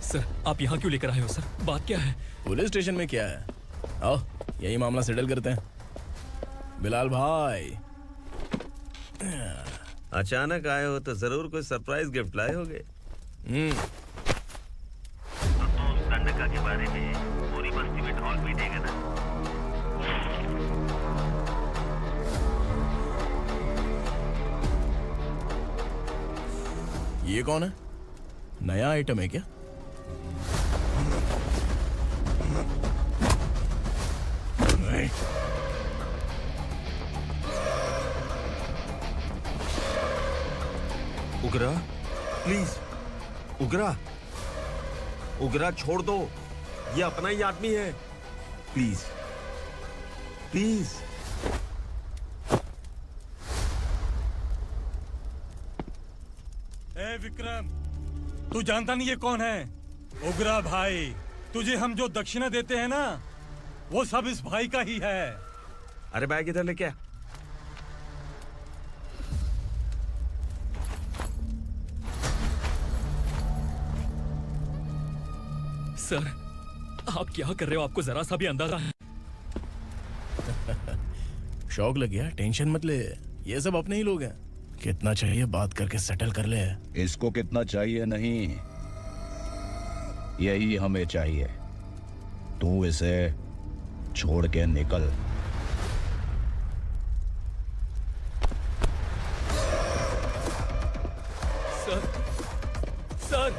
Sir आप यहाँ क्यों लेकर आए हो सर? बात क्या है? पुलिस स्टेशन में क्या है? आओ यही मामला सेटल करते हैं। बिलाल भाई, अचानक आए हो तो जरूर कोई सरप्राइज गिफ्ट लाए होगे। तो तू उस दंडका के बारे में पूरी बस्ती में ढोल पीटेगा ना? ये कौन है? नया आइटम है क्या? उगरा प्लीज, उगरा, उगरा छोड़ दो, ये अपना ही आदमी है। Please please. ए विक्रम, तू जानता नहीं ये कौन है? उगरा भाई, तुझे हम जो दक्षिणा देते हैं ना, वो सब इस भाई का ही है। अरे बैग इधर लेके आ। सर, आप क्या कर रहे हो? आपको जरा सा भी अंदाजा है? शौक लग गया? टेंशन मत ले, ये सब अपने ही लोग हैं। कितना चाहिए बात करके सेटल कर ले। इसको कितना चाहिए नहीं, यही हमें चाहिए। तू इसे छोड़ के निकल। सर,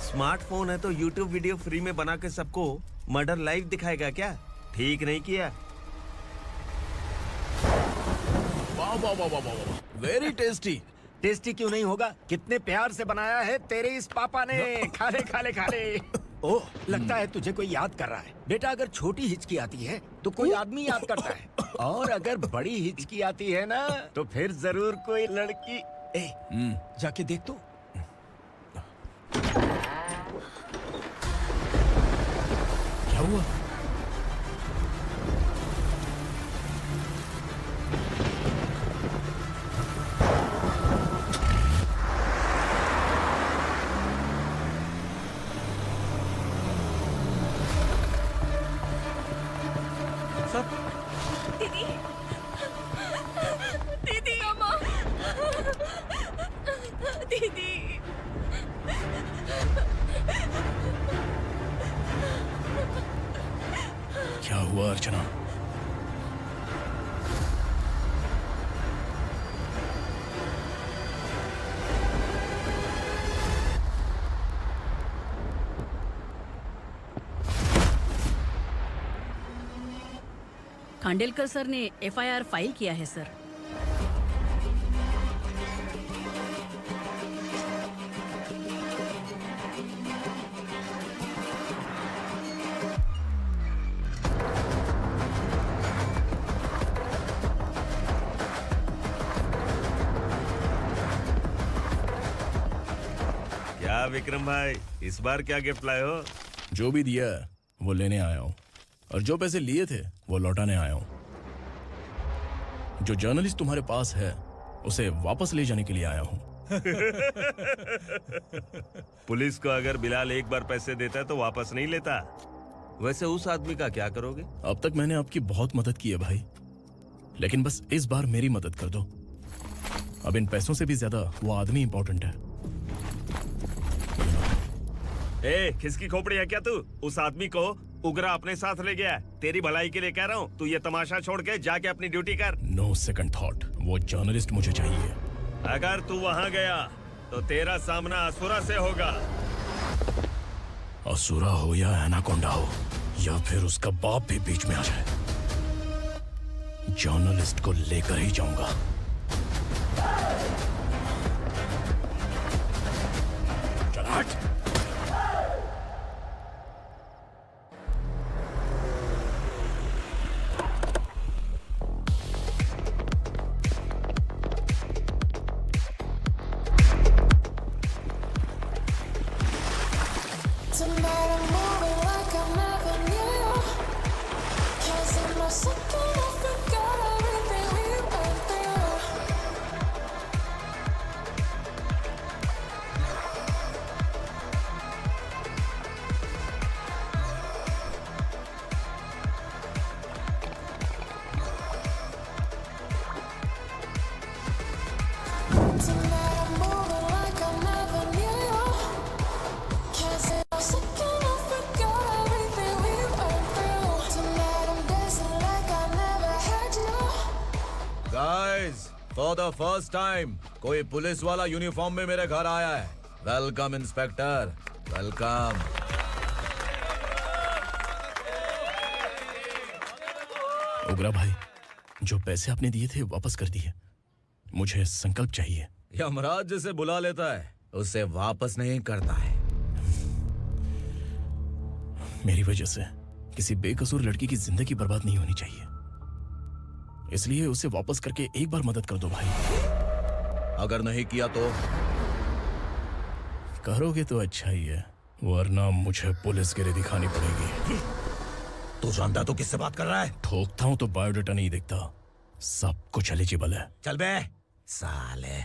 स्मार्टफोन है तो यूट्यूब वीडियो फ्री में बना के सबको मर्डर लाइव दिखाएगा क्या? ठीक नहीं किया। वाह वाह वाह वाह वाह, वेरी टेस्टी। टेस्टी क्यों नहीं होगा? कितने प्यार से बनाया है तेरे इस पापा ने। खा ले खा ले खा ले। ओह, लगता है तुझे कोई याद कर रहा है। बेटा, अगर छोटी हिचकी आती है तो कोई आदमी याद करता है, और अगर बड़ी हिचकी आती है ना तो फिर जरूर कोई लड़की। जाके देख तो। क्या हुआ? दीदी, दीदी, अम्मा, दीदी। क्या हुआ अर्चना? खांडेलकर सर ने एफआईआर फाइल किया है सर। क्या विक्रम भाई, इस बार क्या गिफ्ट लाए हो? जो भी दिया है वो लेने आया हूँ, और जो पैसे लिए थे वो लौटाने आया हूँ। जो जर्नलिस्ट तुम्हारे पास है उसे वापस ले जाने के लिए आया हूँ। पुलिस को अगर बिलाल एक बार पैसे देता है तो वापस नहीं लेता। वैसे उस आदमी का क्या करोगे? अब तक मैंने आपकी बहुत मदद की है भाई, लेकिन बस इस बार मेरी मदद कर दो। अब इन पैसों से भी ज्यादा वो आदमी इंपॉर्टेंट है। ए, किसकी खोपड़ी है क्या तू? उस आदमी को उगरा अपने साथ ले गया। तेरी भलाई के लिए कह रहा हूँ, तू ये तमाशा छोड़ के जाके अपनी ड्यूटी कर। नो सेकंड थॉट, वो जर्नलिस्ट मुझे चाहिए। अगर तू वहाँ गया तो तेरा सामना असुरा से होगा। असुरा हो या एनाकोंडा हो, या फिर उसका बाप भी बीच में आ जाए, जर्नलिस्ट को लेकर ही जाऊंगा। चल हट। फॉर द फर्स्ट टाइम कोई पुलिस वाला यूनिफॉर्म में मेरे घर आया है। Welcome inspector, welcome. उगरा भाई, जो पैसे आपने दिए थे वापस कर दिए। मुझे संकल्प चाहिए। यमराज जिसे बुला लेता है उसे वापस नहीं करता है। मेरी वजह से किसी बेकसूर लड़की की जिंदगी बर्बाद नहीं होनी चाहिए, इसलिए उसे वापस करके एक बार मदद कर दो भाई। अगर नहीं किया तो? करोगे तो अच्छा ही है, वरना मुझे पुलिसगिरी दिखानी पड़ेगी। तू जानता तो किससे बात कर रहा है? ठोकता हूं तो बायोडाटा नहीं दिखता, सब कुछ एलिजिबल है। चल बे साले।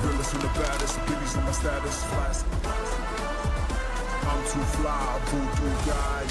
Realest and the baddest, Billy's in my status, flash. I'm too fly, voodoo guy.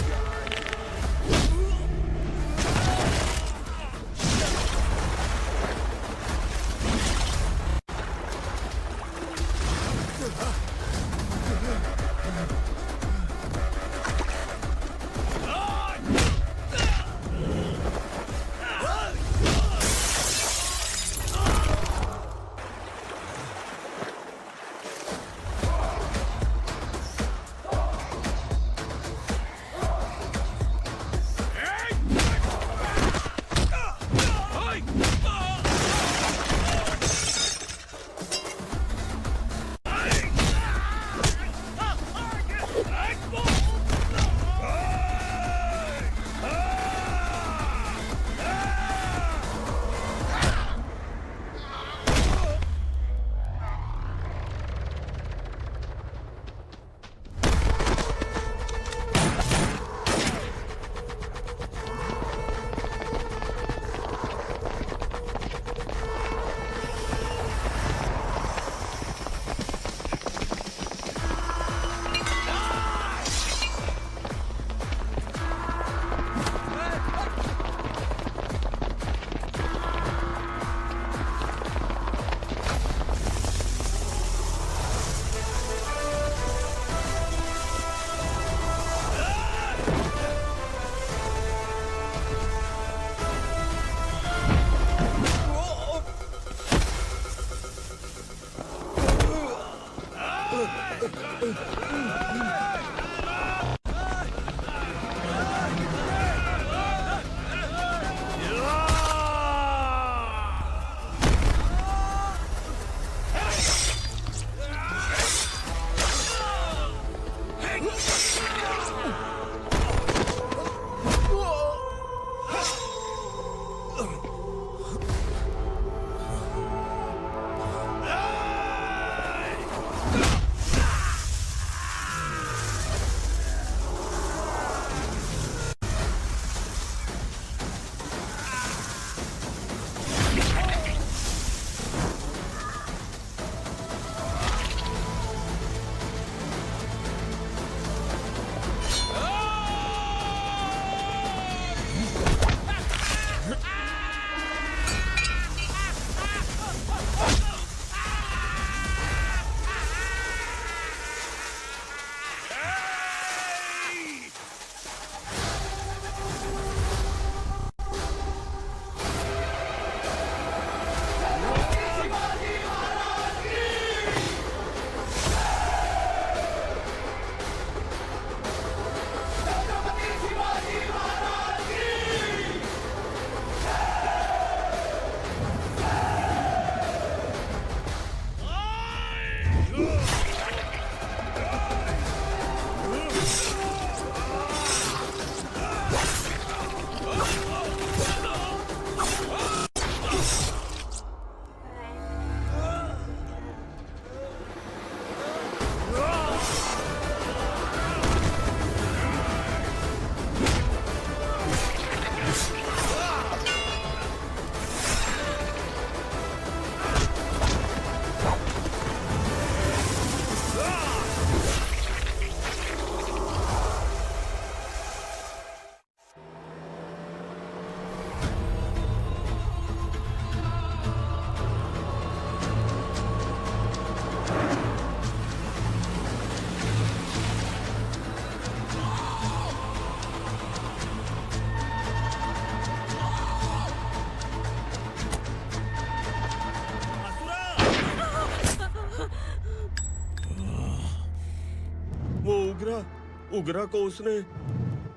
उगरा को उसने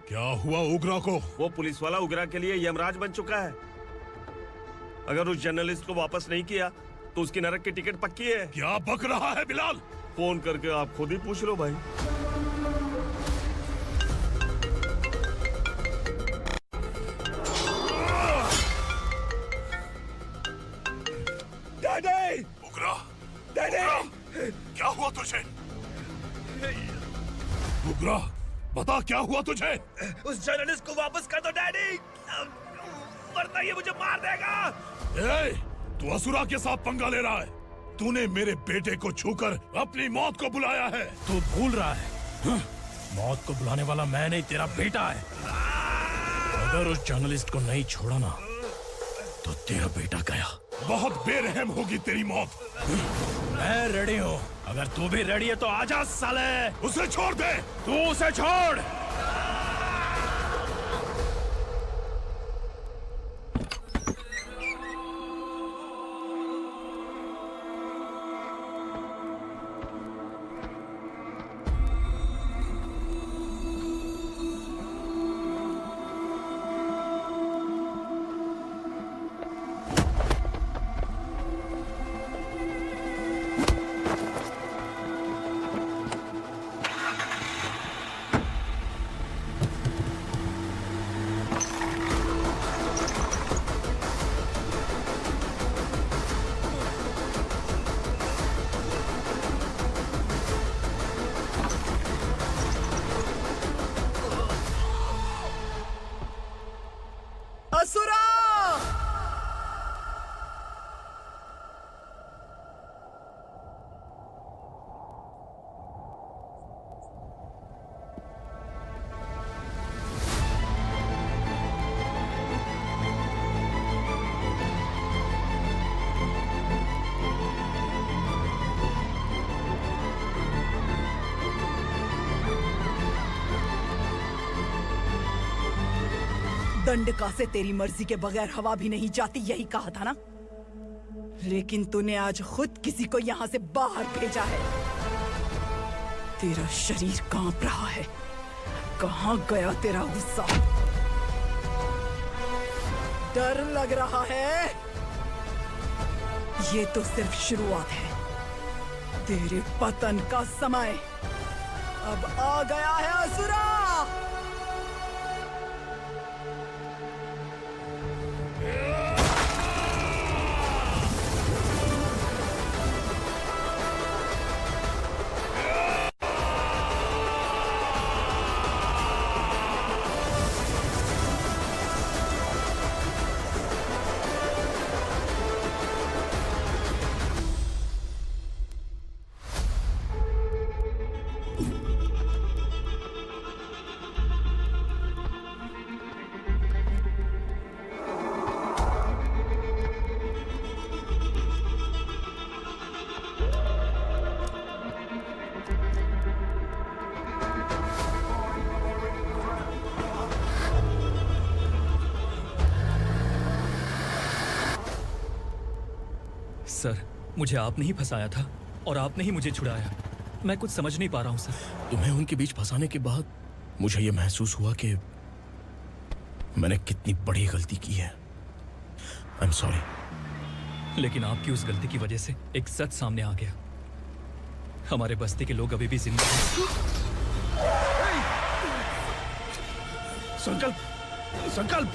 क्या हुआ उग्रा को? वो पुलिस वाला उग्रा के लिए यमराज बन चुका है। अगर उस जर्नलिस्ट को वापस नहीं किया तो उसकी नरक की टिकट पक्की है। क्या बक रहा है बिलाल? फोन करके आप खुद ही पूछ लो भाई। डैडी! उग्रा! डैडी! क्या हुआ तुझे? उग्रा, बता क्या हुआ तुझे? उस जर्नलिस्ट को वापस कर दो डैडी, वरना ये मुझे मार देगा। ए, तू असुरा के साथ पंगा ले रहा है। तूने मेरे बेटे को छूकर अपनी मौत को बुलाया है। तू भूल रहा है, मौत को बुलाने वाला मैं नहीं, तेरा बेटा है। अगर उस जर्नलिस्ट को नहीं छोड़ा ना तो तेरा बेटा गया। बहुत बेरहम होगी तेरी मौत। मैं रेडी हूँ, अगर तू भी रेडी है तो आजा साले। उसे छोड़ दे। तू उसे छोड़। असुरा! दंडका से तेरी मर्जी के बगैर हवा भी नहीं जाती, यही कहा था ना। लेकिन तूने आज खुद किसी को यहाँ से बाहर भेजा है। तेरा शरीर कांप रहा है। कहाँ गया तेरा गुस्सा? डर लग रहा है? ये तो सिर्फ शुरुआत है। तेरे पतन का समय अब आ गया है असुरा। सर, मुझे आपने ही फंसाया था और आपने ही मुझे छुड़ाया। मैं कुछ समझ नहीं पा रहा हूँ सर। तुम्हें उनके बीच फंसाने के बाद मुझे यह महसूस हुआ कि मैंने कितनी बड़ी गलती की है। I am sorry. लेकिन आपकी उस गलती की वजह से एक सच सामने आ गया। हमारे बस्ती के लोग अभी भी जिंदा हैं। संकल्प, संकल्प!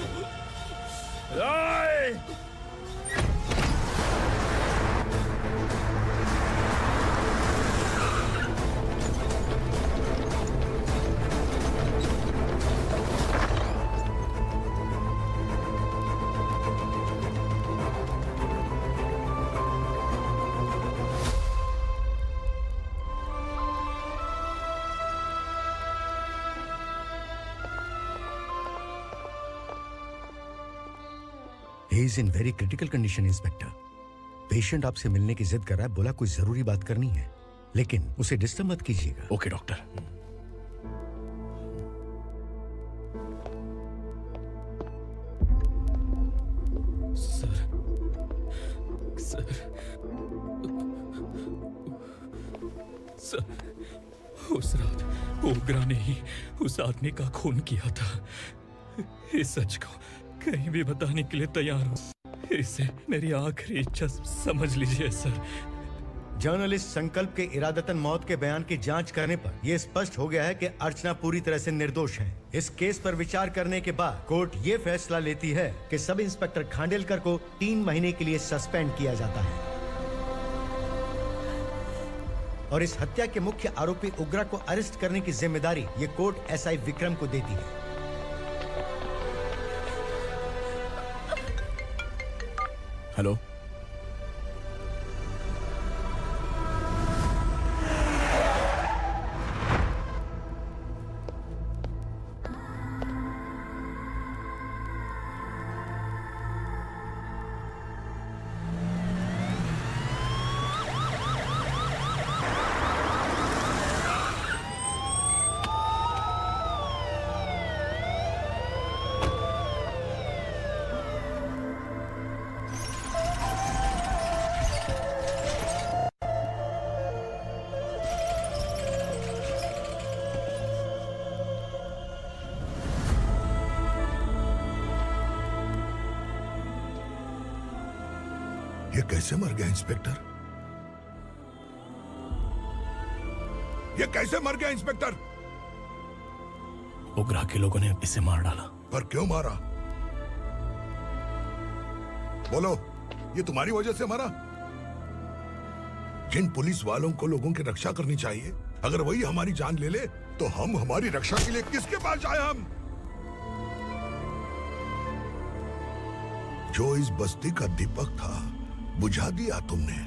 He is in very critical condition, inspector. Patient आपसे मिलने की जिद कर रहा है, बोला कोई जरूरी बात करनी है, लेकिन उसे डिस्टर्ब मत कीजिएगा। Okay doctor. सर, उस रात ओग्रा ने ही उस आदमी का खून किया था। इस सच को कहीं भी बताने के लिए तैयार हूँ। इसे मेरी आखिरी इच्छा समझ लीजिए सर। जर्नलिस्ट संकल्प के इरादतन मौत के बयान की जांच करने पर यह स्पष्ट हो गया है कि अर्चना पूरी तरह से निर्दोष है। इस केस पर विचार करने के बाद कोर्ट ये फैसला लेती है कि सब इंस्पेक्टर खांडेलकर को 3 महीने के लिए सस्पेंड किया जाता है और इस हत्या के मुख्य आरोपी उग्रा को अरेस्ट करने की जिम्मेदारी ये कोर्ट एसआई विक्रम को देती है। हेलो, ये कैसे मर गया इंस्पेक्टर? ये कैसे मर गया इंस्पेक्टर? उग्रा के लोगों ने इसे मार डाला। पर क्यों मारा? बोलो, ये तुम्हारी वजह से मारा? जिन पुलिस वालों को लोगों की रक्षा करनी चाहिए, अगर वही हमारी जान ले ले तो हम हमारी रक्षा के लिए किसके पास जाए? हम जो इस बस्ती का दीपक था बुझा दिया तुमने।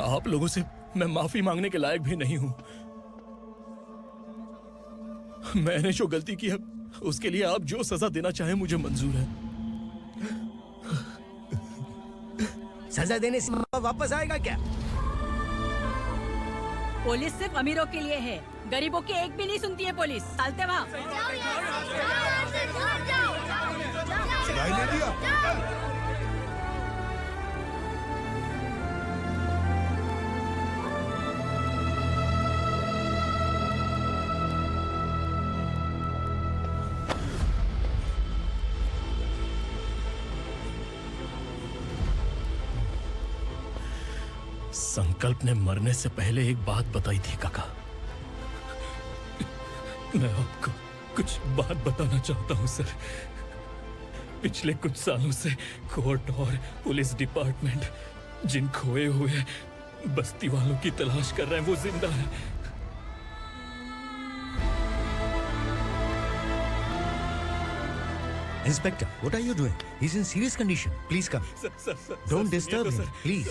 आप लोगों से मैं माफी मांगने के लायक भी नहीं हूं। मैंने जो गलती की है उसके लिए आप जो सजा देना चाहे मुझे मंजूर है। सजा देने से वापस आएगा क्या? पुलिस सिर्फ अमीरों के लिए है, गरीबों की एक भी नहीं सुनती है पुलिस। चलते वहाँ। सुनाई नहीं दिया? संकल्प ने मरने से पहले एक बात बताई थी काका। मैं आपको कुछ बात बताना चाहता हूं सर। पिछले कुछ सालों से कोर्ट और पुलिस डिपार्टमेंट जिन खोए हुए बस्ती वालों की तलाश कर रहे हैं वो जिंदा है। Inspector, what are you doing? He's in serious condition. Please come. Don't disturb him, please.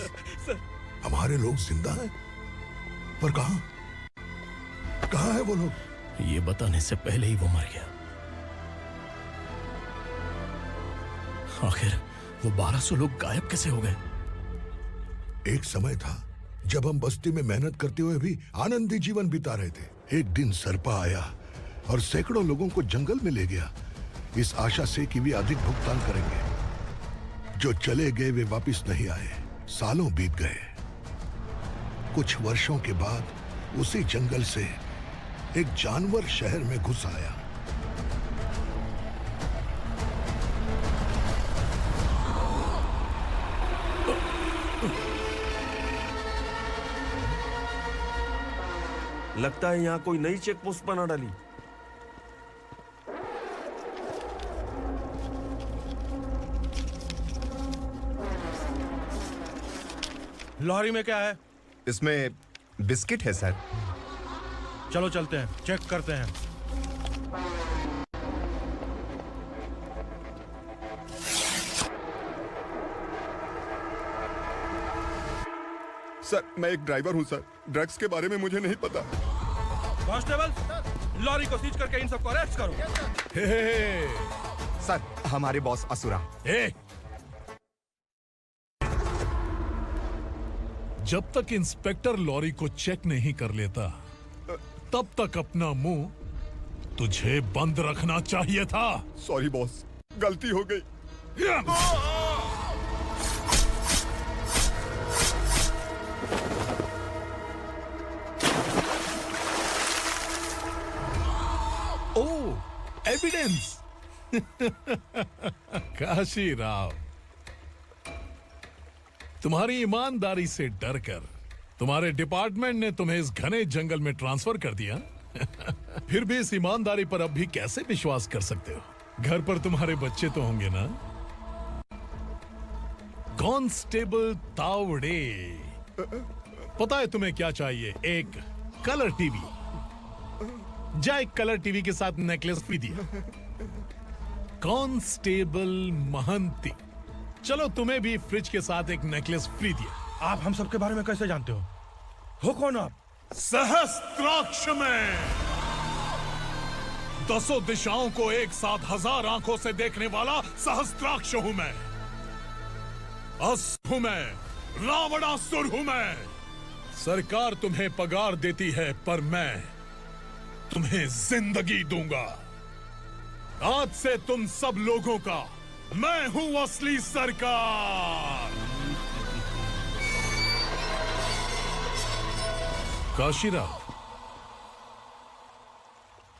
हमारे लोग जिंदा हैं? पर कहां? कहां है वो लोग? ये बताने से पहले ही वो मर गया। आखिर वो 1200 लोग गायब कैसे हो गए? एक समय था जब हम बस्ती में मेहनत करते हुए भी आनंदी जीवन बिता रहे थे। एक दिन सरपा आया और सैकड़ों लोगों को जंगल में ले गया, इस आशा से कि वे अधिक भुगतान करेंगे। जो चले गए वे वापस नहीं आए। सालों बीत गए। कुछ वर्षों के बाद उसी जंगल से एक जानवर शहर में घुस आया। लगता है यहाँ कोई नई चेक पोस्ट बना डाली। लॉरी में क्या है? इसमें बिस्किट है सर। चलो चलते हैं, चेक करते हैं। सर, मैं एक ड्राइवर हूं सर। ड्रग्स के बारे में मुझे नहीं पता। कांस्टेबल, लॉरी को सीज करके इन सबको अरेस्ट करो। सर, हमारे बॉस असुरा। जब तक इंस्पेक्टर लॉरी को चेक नहीं कर लेता तब तक अपना मुंह तुझे बंद रखना चाहिए था। सॉरी बॉस, गलती हो गई। ऑडियंस। काशी राव, तुम्हारी ईमानदारी से डरकर तुम्हारे डिपार्टमेंट ने तुम्हें इस घने जंगल में ट्रांसफर कर दिया। फिर भी इस ईमानदारी पर अब भी कैसे विश्वास कर सकते हो? घर पर तुम्हारे बच्चे तो होंगे ना? कांस्टेबल तावड़े, पता है तुम्हें क्या चाहिए? एक कलर टीवी। जा एक कलर टीवी के साथ नेकलेस भी दिया। कांस्टेबल महंती, चलो तुम्हें भी फ्रिज के साथ एक नेकलेस फ्री दिया। आप हम सबके बारे में कैसे जानते हो कौन आप? सहस्त्राक्ष में 10 दिशाओं को एक साथ 1000 आंखों से देखने वाला सहस्त्राक्ष हूं मैं। असुर हूं मैं, रावणासुर हूं मैं। सरकार तुम्हें पगार देती है, पर मैं तुम्हें जिंदगी दूंगा। आज से तुम सब लोगों का मैं हूं असली सरकार। काशीराव,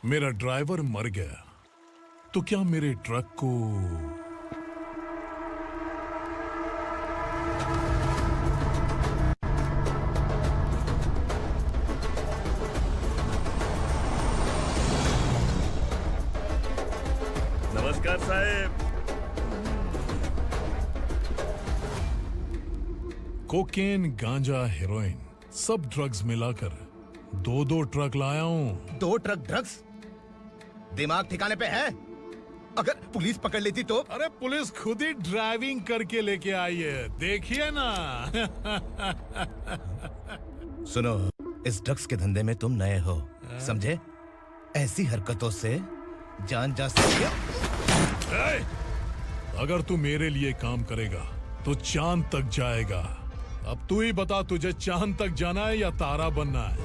मेरा ड्राइवर मर गया, तो क्या मेरे ट्रक को नमस्कार साहेब। कोकेन, गांजा, हेरोइन, सब ड्रग्स मिलाकर 2 ट्रक लाया हूं। 2 ट्रक ड्रग्स? दिमाग ठिकाने पे है? अगर पुलिस पकड़ लेती तो? अरे पुलिस खुद ही ड्राइविंग करके लेके आई है, देखिए ना। सुनो, इस ड्रग्स के धंधे में तुम नए हो, समझे? ऐसी हरकतों से जान जा सकती है। अगर तू मेरे लिए काम करेगा तो चांद तक जाएगा। अब तू ही बता, तुझे चांद तक जाना है या तारा बनना है?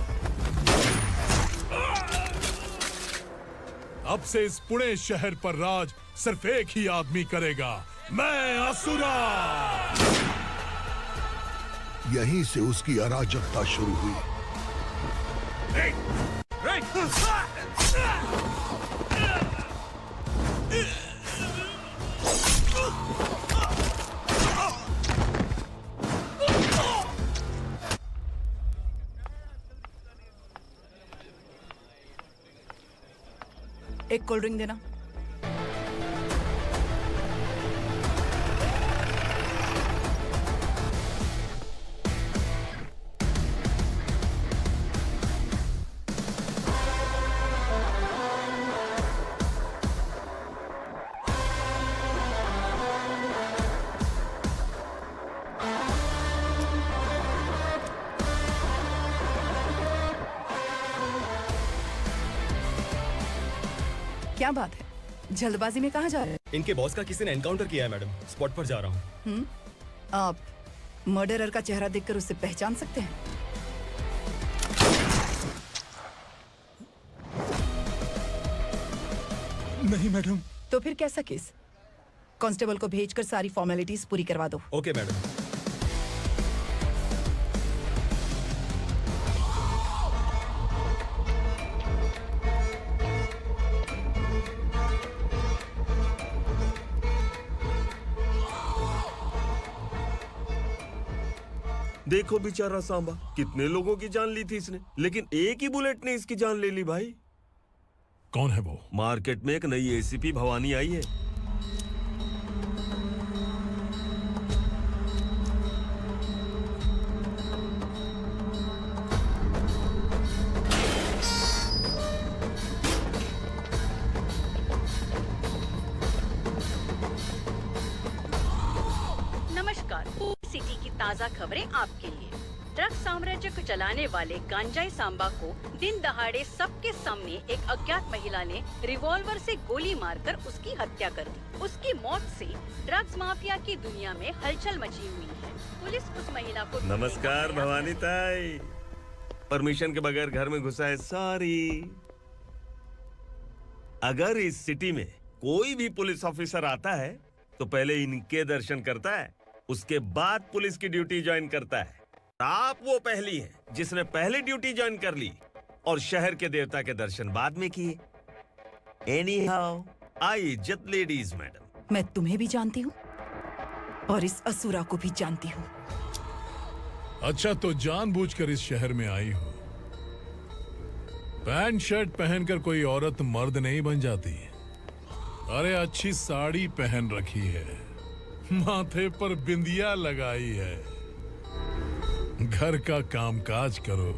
अब से इस पुणे शहर पर राज सिर्फ एक ही आदमी करेगा, मैं असुरा। यहीं से उसकी अराजकता शुरू हुई। एक कोल्ड ड्रिंक देना। क्या बात है, जल्दबाजी में कहाँ जा रहे हैं? इनके बॉस का किसी ने एनकाउंटर किया है मैडम, स्पॉट पर जा रहा हूँ। आप मर्डरर का चेहरा देखकर उसे पहचान सकते हैं? नहीं मैडम। तो फिर कैसा केस? कांस्टेबल को भेजकर सारी फॉर्मेलिटीज पूरी करवा दो। Okay madam. देखो बेचारा सांबा, कितने लोगों की जान ली थी इसने, लेकिन एक ही बुलेट ने इसकी जान ले ली भाई। कौन है वो? मार्केट में एक नई एसीपी भवानी आई है। नमस्कार, सिटी की ताज़ा खबरें आपके लिए। ड्रग साम्राज्य को चलाने वाले गांजाई सांबा को दिन दहाड़े सबके सामने एक अज्ञात महिला ने रिवॉल्वर से गोली मारकर उसकी हत्या कर दी। उसकी मौत से ड्रग्स माफिया की दुनिया में हलचल मची हुई है। पुलिस उस महिला को नमस्कार भवानी ताई, परमिशन के बगैर घर में घुसा है, सॉरी। अगर इस सिटी में कोई भी पुलिस ऑफिसर आता है तो पहले इनके दर्शन करता है, उसके बाद पुलिस की ड्यूटी ज्वाइन करता है। आप वो पहली हैं जिसने पहले ड्यूटी ज्वाइन कर ली और शहर के देवता के दर्शन बाद में किए। एनीहाउ, आई इज्जत लेडीज मैडम। मैं तुम्हें भी जानती हूँ और इस असुरा को भी जानती हूँ। अच्छा, तो जानबूझकर इस शहर में आई हो। पैंट शर्ट पहनकर कोई औरत मर्द नहीं बन जाती। अरे अच्छी साड़ी पहन रखी है, माथे पर बिंदिया लगाई है, घर का कामकाज करो,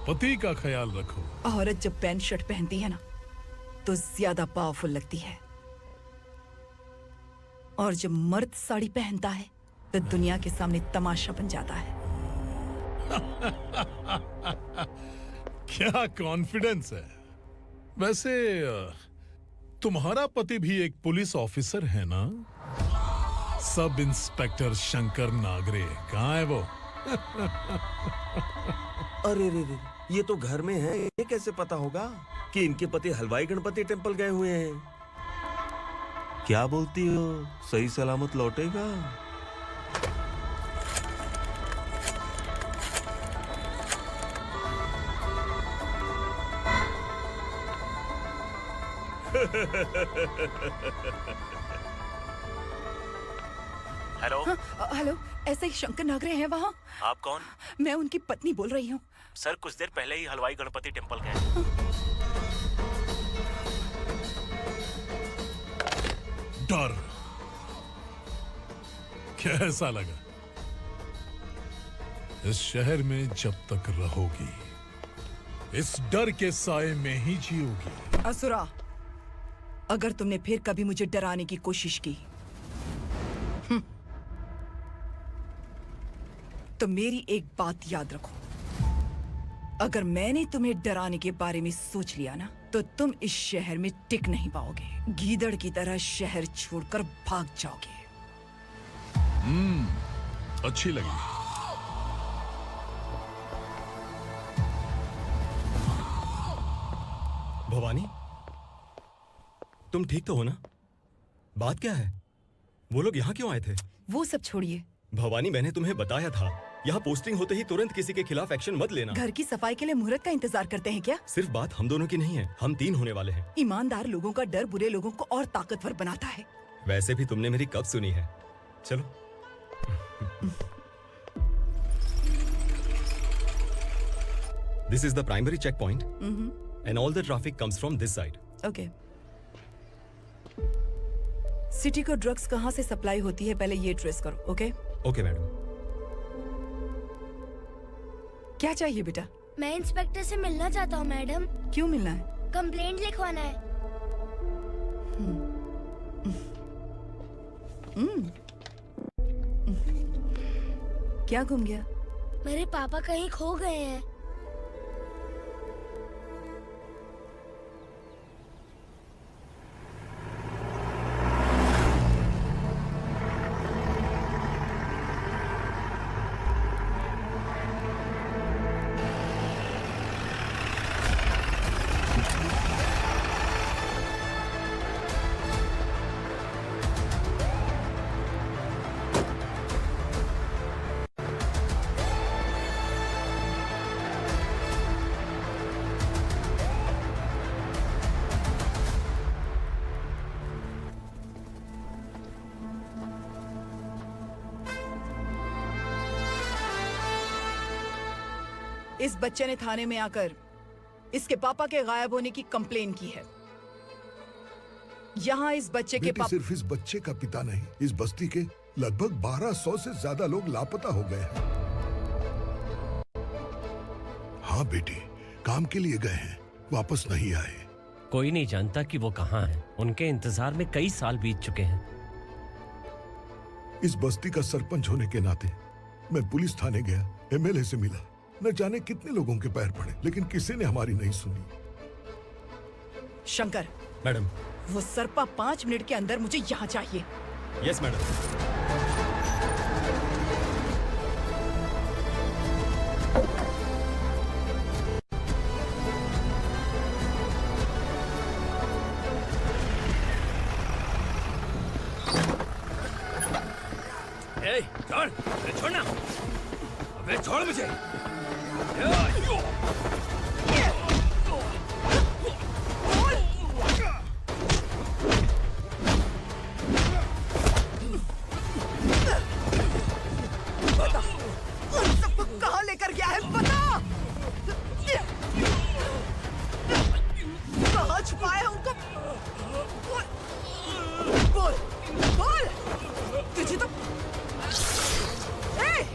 पति का ख्याल रखो। औरत जब पैंट शर्ट पहनती है ना तो ज्यादा पावरफुल लगती है, और जब मर्द साड़ी पहनता है तो दुनिया के सामने तमाशा बन जाता है। क्या कॉन्फिडेंस है। वैसे तुम्हारा पति भी एक पुलिस ऑफिसर है ना? सब इंस्पेक्टर शंकर नागरे, कहाँ है वो? अरे रे रे, ये तो घर में है, ये कैसे पता होगा कि इनके पति हलवाई गणपति टेम्पल गए हुए हैं? क्या बोलती हो, सही सलामत लौटेगा? हेलो। हेलो, ऐसे ही शंकर नागरे हैं वहाँ? आप कौन? मैं उनकी पत्नी बोल रही हूँ। सर कुछ देर पहले ही हलवाई गणपति टेम्पल गए। डर कैसा लगा? इस शहर में जब तक रहोगी इस डर के साए में ही जियोगी। असुरा, अगर तुमने फिर कभी मुझे डराने की कोशिश की तो मेरी एक बात याद रखो, अगर मैंने तुम्हें डराने के बारे में सोच लिया ना तो तुम इस शहर में टिक नहीं पाओगे। गीदड़ की तरह शहर छोड़कर भाग जाओगे। अच्छी लगी। भवानी, तुम ठीक तो हो ना? बात क्या है? वो लोग यहाँ क्यों आए थे? वो सब छोड़िए। भवानी, मैंने तुम्हें बताया था, यहाँ पोस्टिंग होते ही तुरंत किसी के खिलाफ एक्शन मत लेना। घर की सफाई के लिए मुहूर्त का इंतजार करते हैं क्या? सिर्फ बात हम दोनों की नहीं है, हम 3 होने वाले हैं। ईमानदार लोगों का डर बुरे लोगों को और ताकतवर बनाता है। वैसे भी तुमने मेरी कब सुनी है? चलो। This is the primary checkpoint, and all the traffic comes from this side. Okay. City को ड्रग्स कहाँ से सप्लाई होती है पहले ये ट्रेस करो। ओके? Okay madam. क्या चाहिए बेटा? मैं इंस्पेक्टर से मिलना चाहता हूँ मैडम। क्यों मिलना है? कंप्लेंट लिखवाना है। क्या गुम गया? मेरे पापा कहीं खो गए हैं। इस बच्चे ने थाने में आकर इसके पापा के गायब होने की कंप्लेन की है। यहाँ इस बच्चे के बेटी, सिर्फ इस बच्चे का पिता नहीं, इस बस्ती के लगभग 1200 से ज्यादा लोग लापता हो गए हैं। हाँ बेटी, काम के लिए गए हैं, वापस नहीं आए। कोई नहीं जानता कि वो कहाँ हैं। उनके इंतजार में कई साल बीत चुके हैं। इस बस्ती का सरपंच होने के नाते मैं पुलिस थाने गया, एमएलए से मिला, न जाने कितने लोगों के पैर पड़े, लेकिन किसी ने हमारी नहीं सुनी। शंकर। मैडम। वो सरपा 5 मिनट के अंदर मुझे यहाँ चाहिए। Yes madam. छोड़, छोड़ना, अबे छोड़ मुझे। लेकर गया है, बता। कहाँ छुपाया है उनको? बोल, बोल। तुझे तो ए!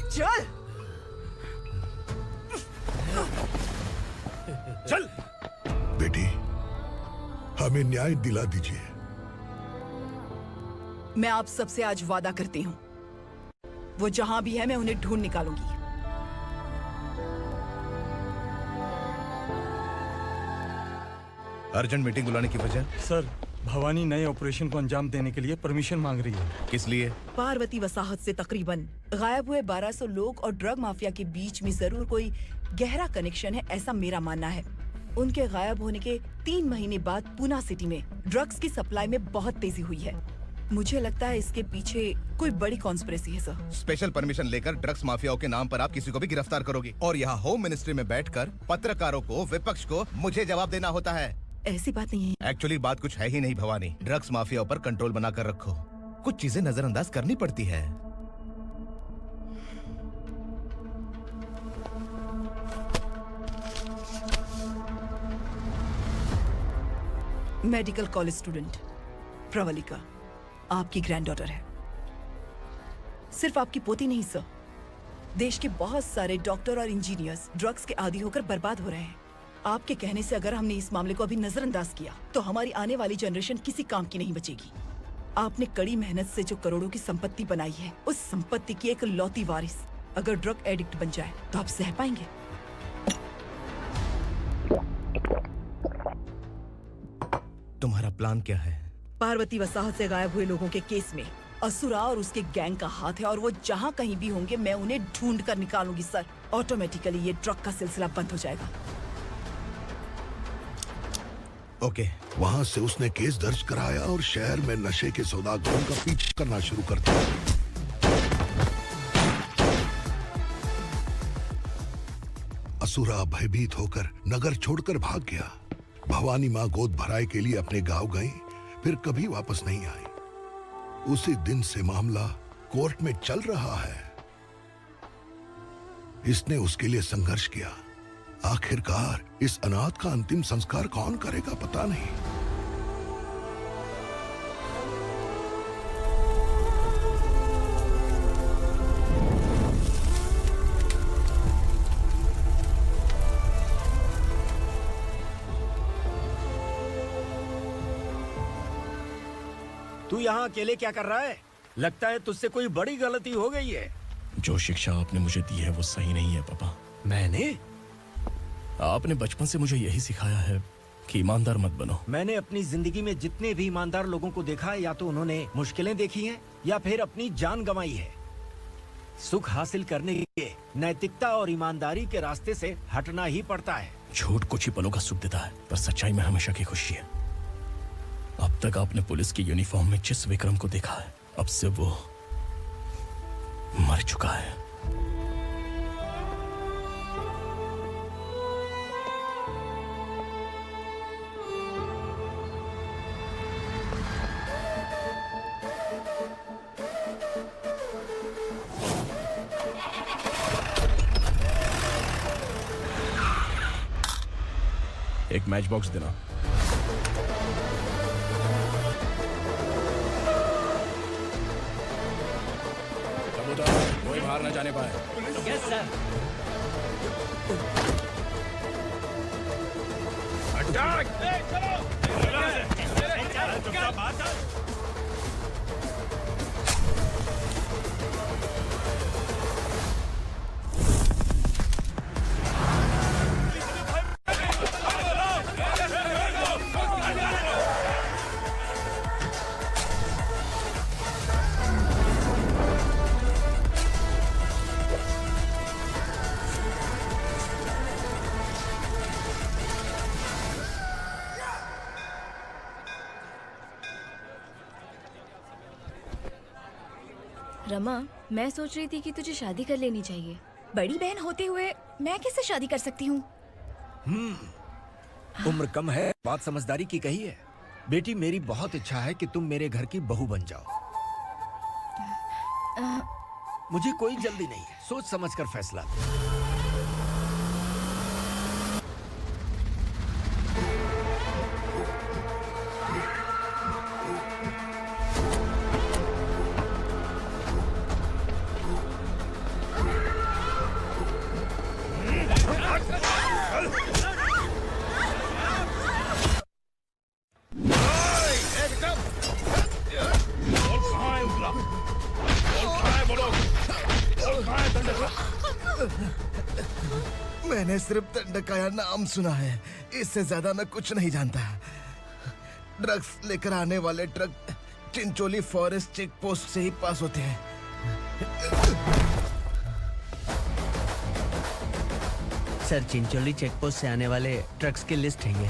चल चल बेटी, हमें न्याय दिला दीजिए। मैं आप सबसे आज वादा करती हूँ, वो जहां भी है मैं उन्हें ढूंढ निकालूंगी। अर्जेंट मीटिंग बुलाने की वजह? सर, भवानी नए ऑपरेशन को अंजाम देने के लिए परमिशन मांग रही है। किस लिए? पार्वती वसाहत से तकरीबन गायब हुए 1200 लोग और ड्रग माफिया के बीच में जरूर कोई गहरा कनेक्शन है, ऐसा मेरा मानना है। उनके गायब होने के 3 महीने बाद पूना सिटी में ड्रग्स की सप्लाई में बहुत तेजी हुई है। मुझे लगता है इसके पीछे कोई बड़ी कॉन्स्पिरेसी है सर। स्पेशल परमिशन लेकर ड्रग्स माफियाओं के नाम पर आप किसी को भी गिरफ्तार करोगे और यहाँ होम मिनिस्ट्री में बैठकर पत्रकारों को, विपक्ष को मुझे जवाब देना होता है। ऐसी बात नहीं है। एक्चुअली बात कुछ है ही नहीं भवानी। ड्रग्स माफियाओं पर कंट्रोल बनाकर रखो। कुछ चीजें नजरअंदाज करनी पड़ती है। मेडिकल कॉलेज स्टूडेंट प्रवलिका आपकी ग्रैंडडॉटर है। सिर्फ आपकी पोती नहीं सर, देश के बहुत सारे डॉक्टर और इंजीनियर्स ड्रग्स के आदी होकर बर्बाद हो रहे हैं। आपके कहने से अगर हमने इस मामले को अभी नजरअंदाज किया तो हमारी आने वाली जनरेशन किसी काम की नहीं बचेगी। आपने कड़ी मेहनत से जो करोड़ों की संपत्ति बनाई है, उस संपत्ति की एक लौती वारिस अगर ड्रग एडिक्ट बन जाए तो आप सह पाएंगे? तुम्हारा प्लान क्या है? पार्वती वसाहत से गायब हुए लोगों के केस में असुरा और उसके गैंग का हाथ है और वो जहाँ कहीं भी होंगे मैं उन्हें ढूंढ कर निकालूंगी सर। ऑटोमेटिकली ये ड्रग का सिलसिला बंद हो जाएगा। ओके। वहाँ से उसने केस दर्ज कराया और शहर में नशे के सौदागरों का पीछा करना शुरू कर दिया। असुरा भयभीत होकर नगर छोड़कर भाग गया। भवानी माँ गोद भराई के लिए अपने गांव गई, फिर कभी वापस नहीं आई। उसी दिन से मामला कोर्ट में चल रहा है। इसने उसके लिए संघर्ष किया। आखिरकार इस अनाथ का अंतिम संस्कार कौन करेगा पता नहीं। तू यहाँ अकेले क्या कर रहा है? लगता है तुझसे कोई बड़ी गलती हो गई है। जो शिक्षा आपने मुझे दी है वो सही नहीं है पापा। मैंने? आपने बचपन से मुझे यही सिखाया है कि ईमानदार मत बनो। मैंने अपनी जिंदगी में जितने भी ईमानदार लोगों को देखा है, या तो उन्होंने मुश्किलें देखी हैं या फिर अपनी जान गंवाई है। सुख हासिल करने के लिए नैतिकता और ईमानदारी के रास्ते से हटना ही पड़ता है। झूठ कुछ ही पलों का सुख देता है, पर सच्चाई में हमेशा की खुशी है। अब तक आपने पुलिस की यूनिफॉर्म में जिस विक्रम को देखा है, अब से वो मर चुका है। एक मैच बॉक्स देना। कोई बाहर ना जाने पाए। Yes sir. रमा, मैं सोच रही थी कि तुझे शादी कर लेनी चाहिए। बड़ी बहन होते हुए मैं कैसे शादी कर सकती हूँ? उम्र कम है, बात समझदारी की कही है। बेटी, मेरी बहुत इच्छा है कि तुम मेरे घर की बहू बन जाओ। मुझे कोई जल्दी नहीं है, सोच समझकर फैसला लो। मैंने सिर्फ दंडकाया नाम सुना है, इससे ज्यादा मैं कुछ नहीं जानता। ड्रग्स लेकर आने वाले truck Chincholi forest check post से ही पास होते हैं। सर, चिंचोली चेक पोस्ट से आने वाले ट्रक्स की लिस्ट है ये।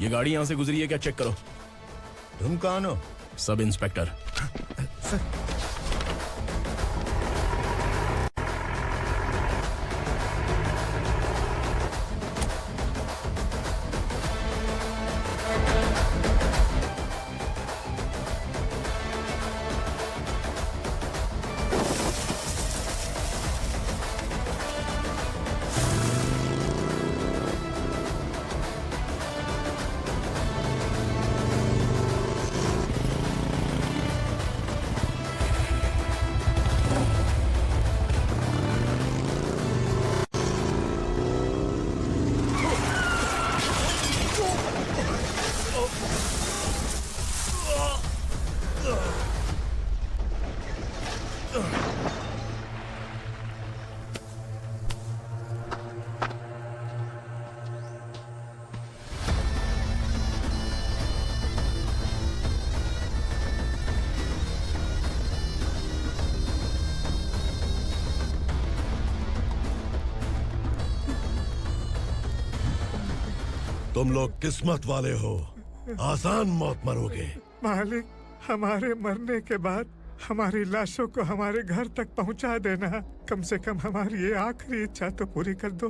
ये गाड़ी यहां से गुजरी है क्या, चेक करो। तुम कौन हो? Sub inspector. तुम लोग किस्मत वाले हो, आसान मौत मरोगे। मालिक, हमारे मरने के बाद हमारी लाशों को हमारे घर तक पहुंचा देना। कम से कम हमारी ये आखिरी इच्छा तो पूरी कर दो।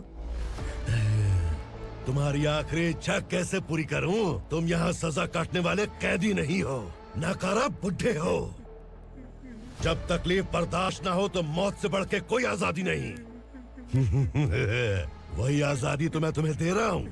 तुम्हारी आखिरी इच्छा कैसे पूरी करूं? तुम यहाँ सजा काटने वाले कैदी नहीं हो, नाकारा बुढ़े हो। जब तकलीफ बर्दाश्त ना हो तो मौत से बढ़ के कोई आजादी नहीं। वही आजादी तो मैं तुम्हें दे रहा हूँ।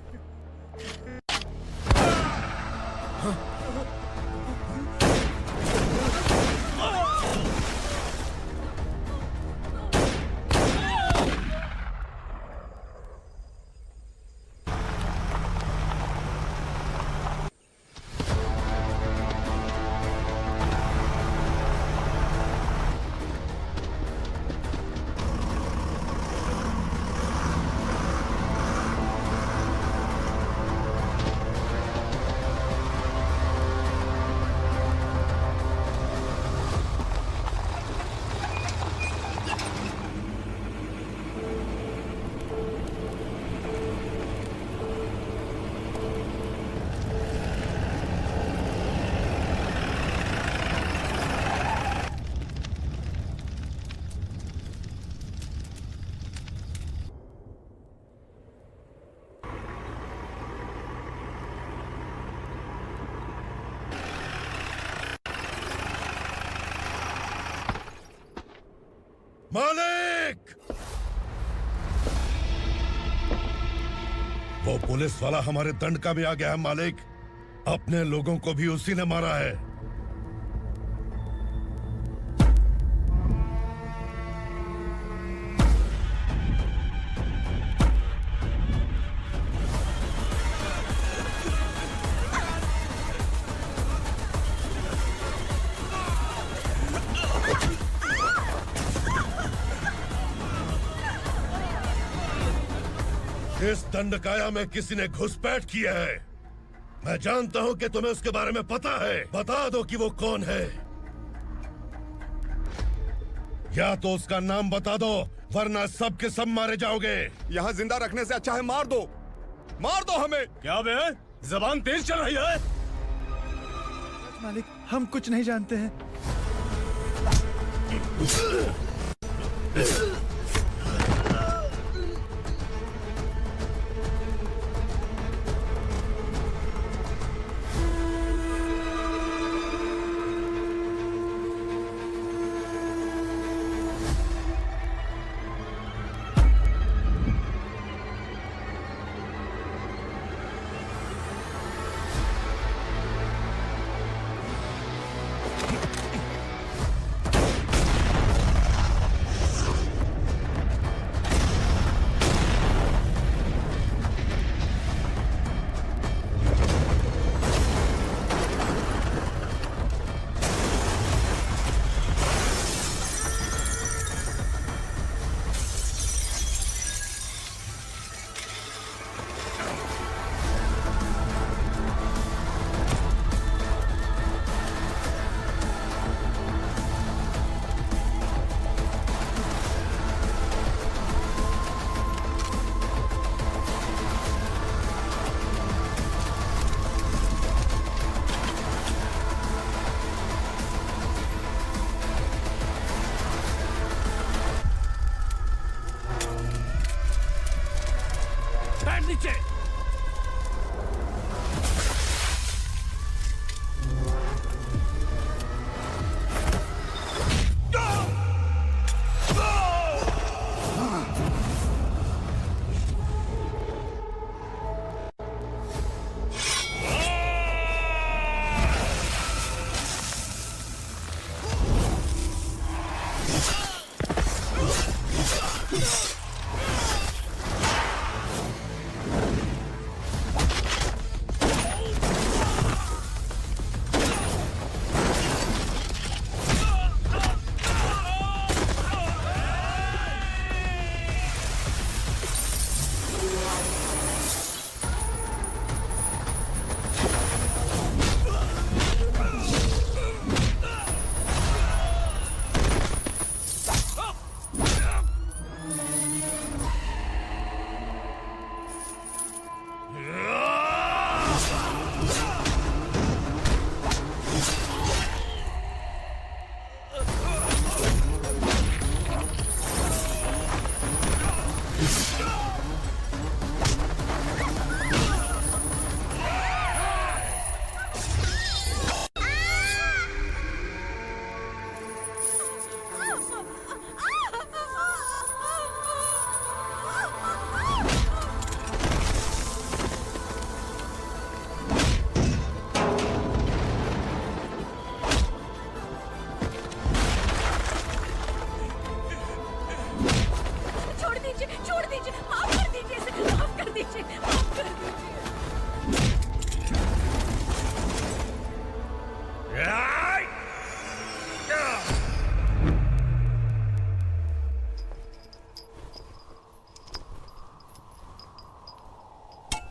मालिक! वो पुलिस वाला हमारे दंडका में आ गया है मालिक। अपने लोगों को भी उसी ने मारा है। इस दंडकाया में किसी ने घुसपैठ किया है। मैं जानता हूँ कि तुम्हें उसके बारे में पता है। बता दो कि वो कौन है। या तो उसका नाम बता दो, वरना सब के सब मारे जाओगे। यहाँ जिंदा रखने से अच्छा है मार दो हमें। क्या बे? जबान तेज चल रही है। मालिक, हम कुछ नहीं जानते हैं।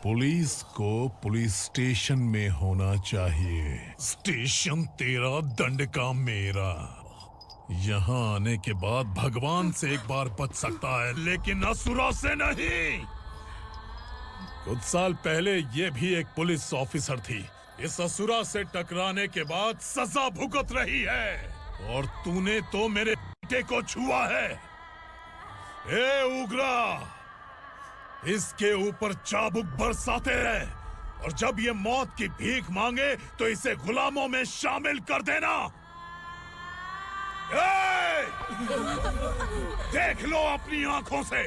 पुलिस को पुलिस स्टेशन में होना चाहिए। स्टेशन तेरा, दंड का मेरा। यहाँ आने के बाद भगवान से एक बार बच सकता है, लेकिन असुरा से नहीं। कुछ साल पहले ये भी एक पुलिस ऑफिसर थी। इस असुरा से टकराने के बाद सजा भुगत रही है, और तूने तो मेरे बेटे को छुआ है। ए उग्रा, इसके ऊपर चाबुक बरसाते रहे, और जब ये मौत की भीख मांगे तो इसे गुलामों में शामिल कर देना। देख लो अपनी आंखों से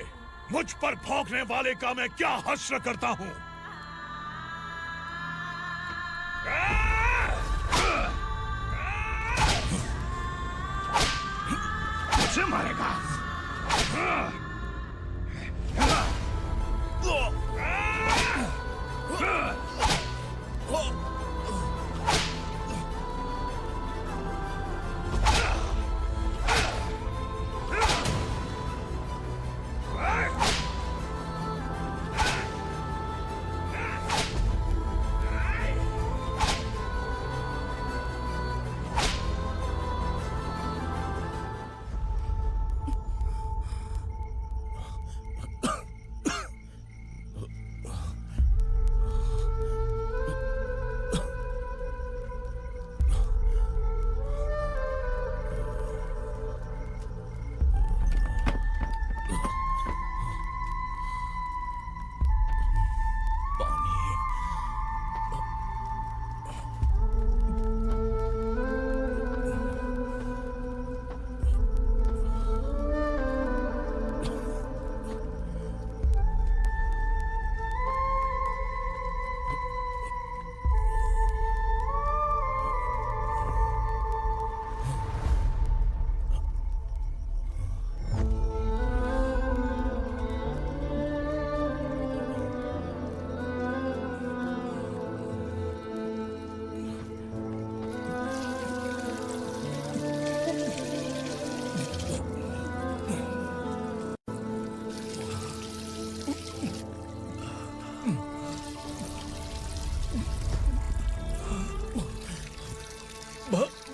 मुझ पर भौंकने वाले का मैं क्या हश्र करता हूँ। मुझे मारेगा।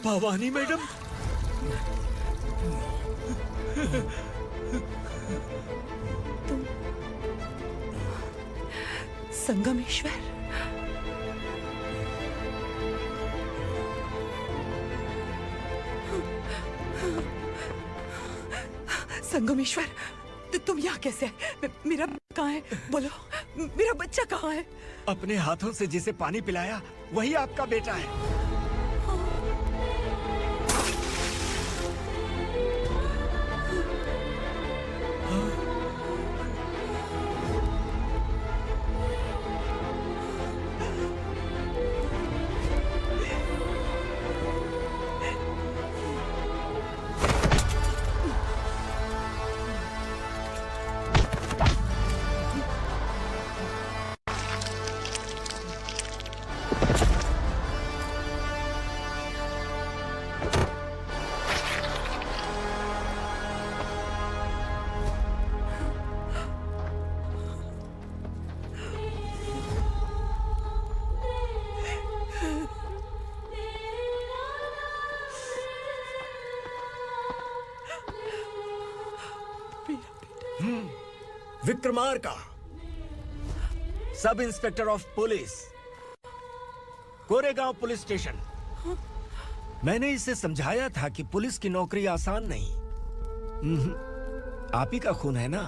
भवानी मैडम। संगमेश्वर। संगमेश्वर, तुम यहाँ कैसे आए? मेरा कहाँ है? बोलो, मेरा बच्चा कहाँ है? अपने हाथों से जिसे पानी पिलाया वही आपका बेटा है। Vikramarka, sub inspector of police, Koregaon police station. मैंने इसे समझाया था कि पुलिस की नौकरी आसान नहीं। आप ही का खून है ना।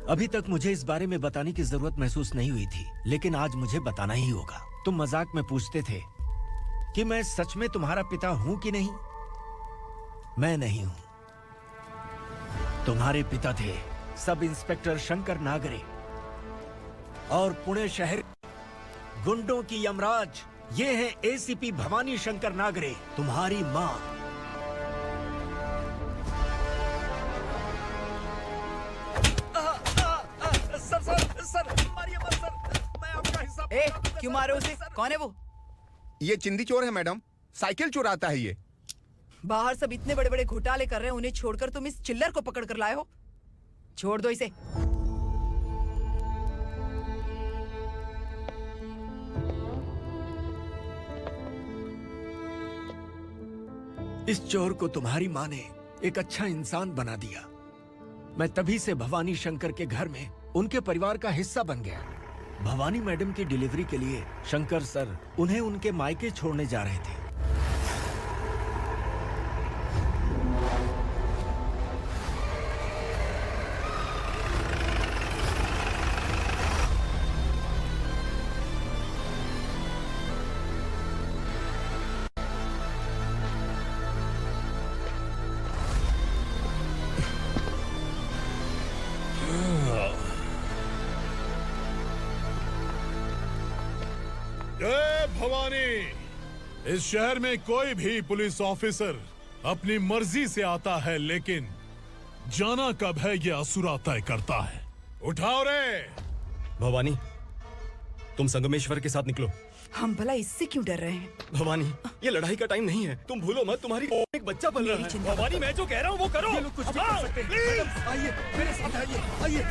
अभी तक मुझे इस बारे में बताने की जरूरत महसूस नहीं हुई थी, लेकिन आज मुझे बताना ही होगा। तुम मजाक में पूछते थे कि मैं सच में तुम्हारा पिता हूं कि नहीं। मैं नहीं हूं। तुम्हारे पिता थे सब इंस्पेक्टर शंकर नागरे, और पुणे शहर गुंडों की यमराज ये हैं एसीपी भवानी शंकर नागरे, तुम्हारी मां। सर, मारिए मत सर, मैं आपका हिस्सा। क्यों मारे उसे? कौन है वो? ये चिंदी चोर है मैडम, साइकिल चुराता है ये। बाहर सब इतने बड़े बड़े घोटाले कर रहे हैं, उन्हें छोड़कर तुम इस चिल्लर को पकड़ कर लाए हो। छोड़ दो इसे। इस चोर को तुम्हारी माँ ने एक अच्छा इंसान बना दिया। मैं तभी से भवानी शंकर के घर में उनके परिवार का हिस्सा बन गया। भवानी मैडम की डिलीवरी के लिए शंकर सर उन्हें उनके मायके छोड़ने जा रहे थे। जय भवानी। इस शहर में कोई भी पुलिस ऑफिसर अपनी मर्जी से आता है, लेकिन जाना कब है ये असुरा तय करता है। उठाओ रे। भवानी, तुम संगमेश्वर के साथ निकलो। हम भला इससे क्यों डर रहे हैं? भवानी, ये लड़ाई का टाइम नहीं है। तुम भूलो मत, तुम्हारी एक बच्चा पल रहा है। भवानी, मैं जो कह रहा हूँ वो करो। ये लोग कुछ भी कर सकते हैं। आइए मेरे साथ, आइए।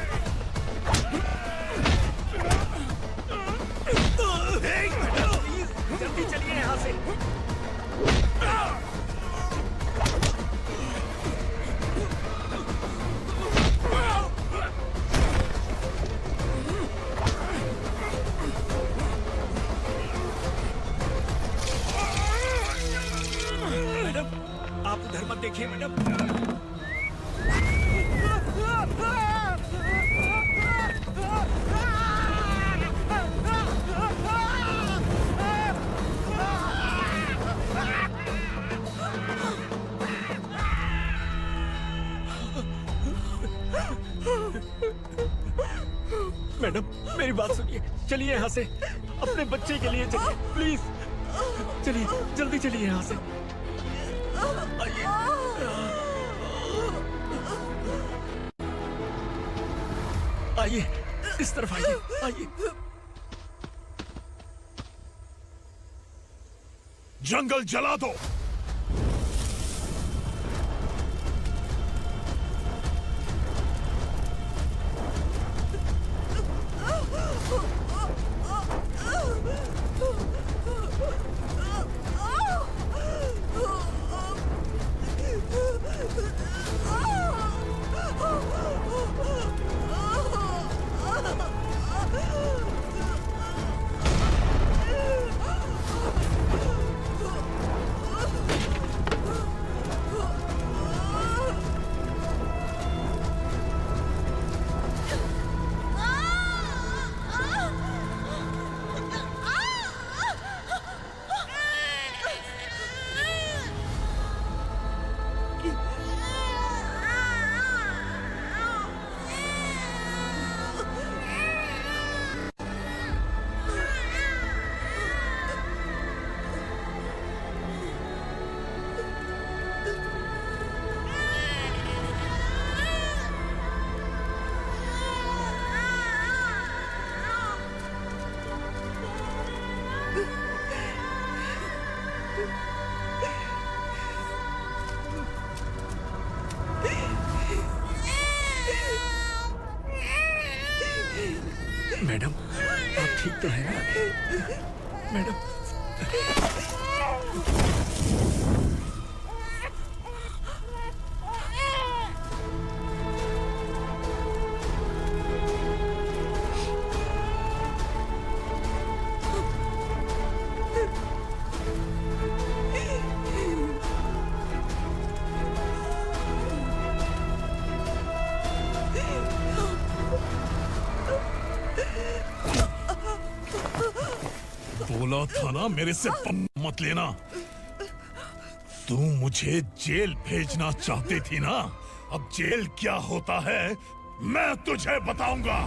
जल्दी चलिए यहाँ से। मैडम, आप उधर मत देखिए मैडम। मैडम, मेरी बात सुनिए। चलिए यहाँ से, अपने बच्चे के लिए चलिए, प्लीज। चलिए, जल्दी चलिए यहाँ से। आइए। आइए, इस तरफ आइए, आइए। जंगल जला दो। है ना मैडम? बोला था ना मेरे से मत लेना। तू मुझे जेल भेजना चाहती थी ना? अब जेल क्या होता है मैं तुझे बताऊंगा।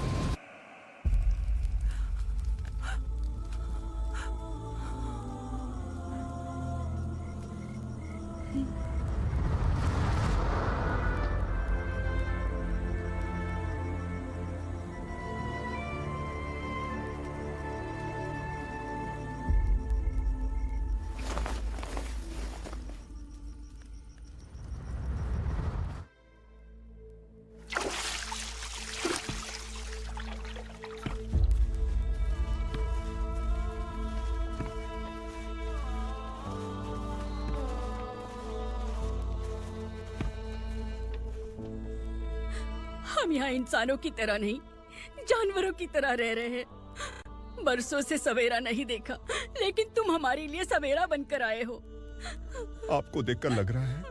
हम यहाँ इंसानों की तरह नहीं, जानवरों की तरह रह रहे हैं। बरसों से सवेरा नहीं देखा, लेकिन तुम हमारे लिए सवेरा बनकर आए हो। आपको देखकर लग रहा है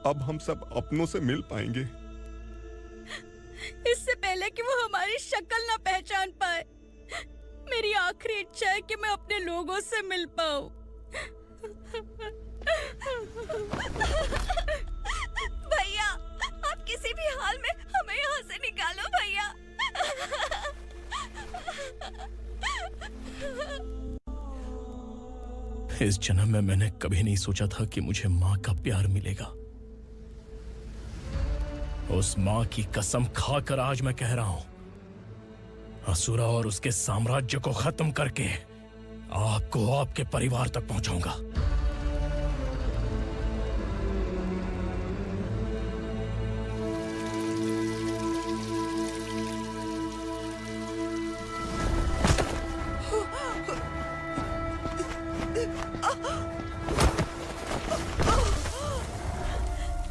अब हम सब अपनों से मिल पाएंगे। इससे पहले कि वो हमारी शक्ल ना पहचान पाए, मेरी आखिरी इच्छा है कि मैं अपने लोगों से मिल पाऊं। भैया, आप किसी भी हाल में हमें यहाँ से निकालो भैया। इस जन्म में मैंने कभी नहीं सोचा था कि मुझे माँ का प्यार मिलेगा। उस माँ की कसम खाकर आज मैं कह रहा हूं, असुरा और उसके साम्राज्य को खत्म करके आपको आपके परिवार तक पहुंचाऊंगा।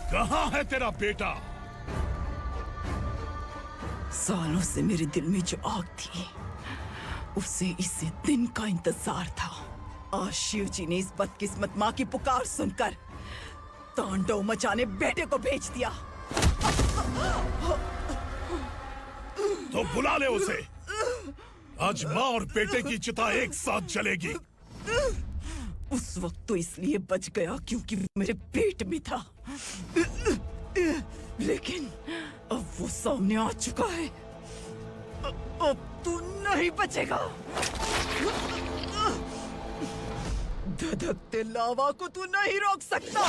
कहाँ है तेरा बेटा? सालों से मेरे दिल में जो आग थी, उसे इसी दिन का इंतजार था। आज शिव जी ने इस बदकिस्मत माँ की पुकार सुनकर तांडव मचाने बेटे को भेज दिया। तो बुला ले उसे। आज माँ और बेटे की चिता एक साथ जलेगी। उस वक्त तो इसलिए बच गया क्योंकि मेरे पेट में था, लेकिन अब वो सामने आ चुका है। अब तू नहीं बचेगा। धधकते लावा को तू नहीं रोक सकता।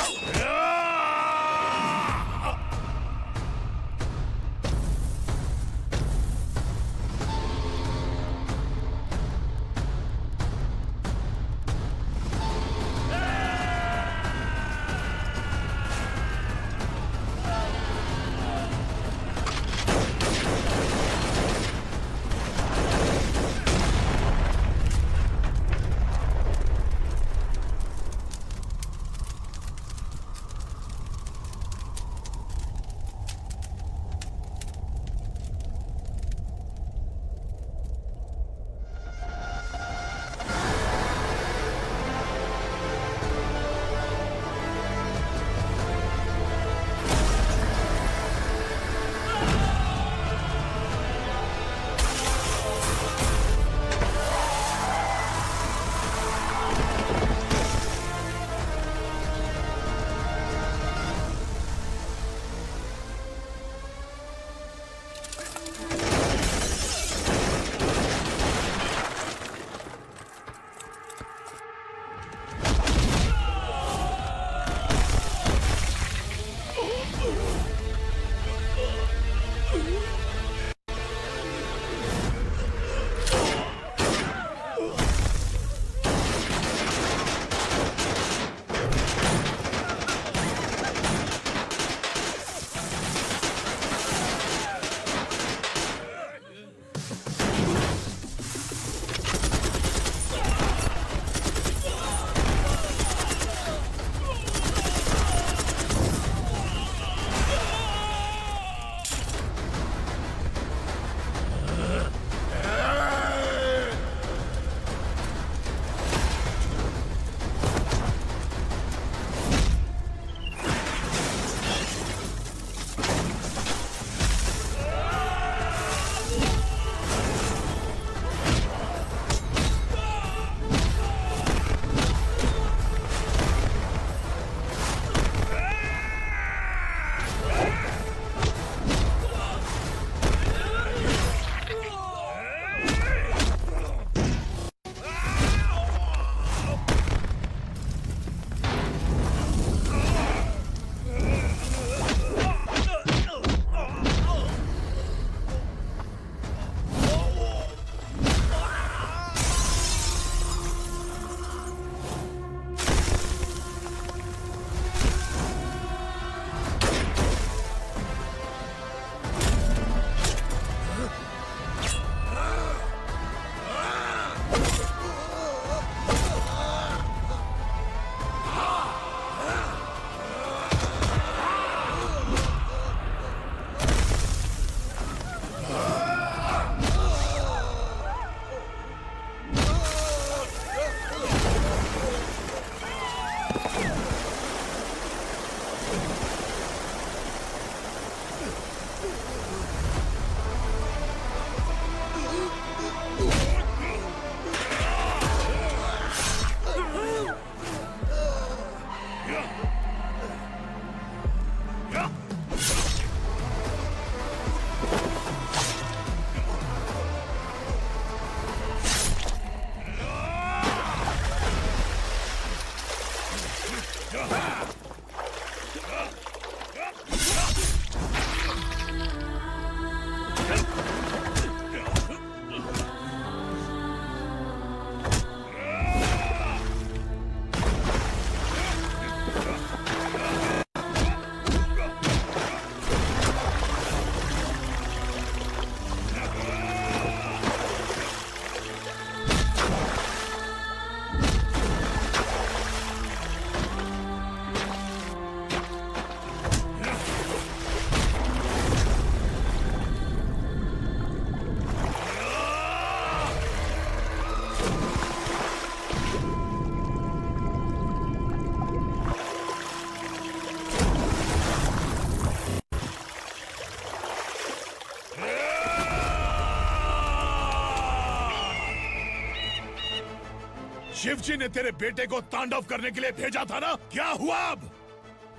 शिवजी ने तेरे बेटे को तांडव करने के लिए भेजा था ना, क्या हुआ अब?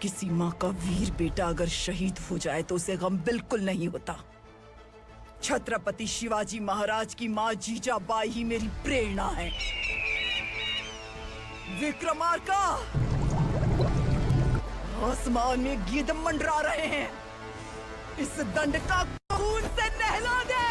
किसी माँ का वीर बेटा अगर शहीद हो जाए तो उसे गम बिल्कुल नहीं होता। छत्रपति शिवाजी महाराज की माँ जीजाबाई ही मेरी प्रेरणा है। विक्रमार्का, आसमान में गीद मंडरा रहे हैं, इस दंड का खून से नहला दे।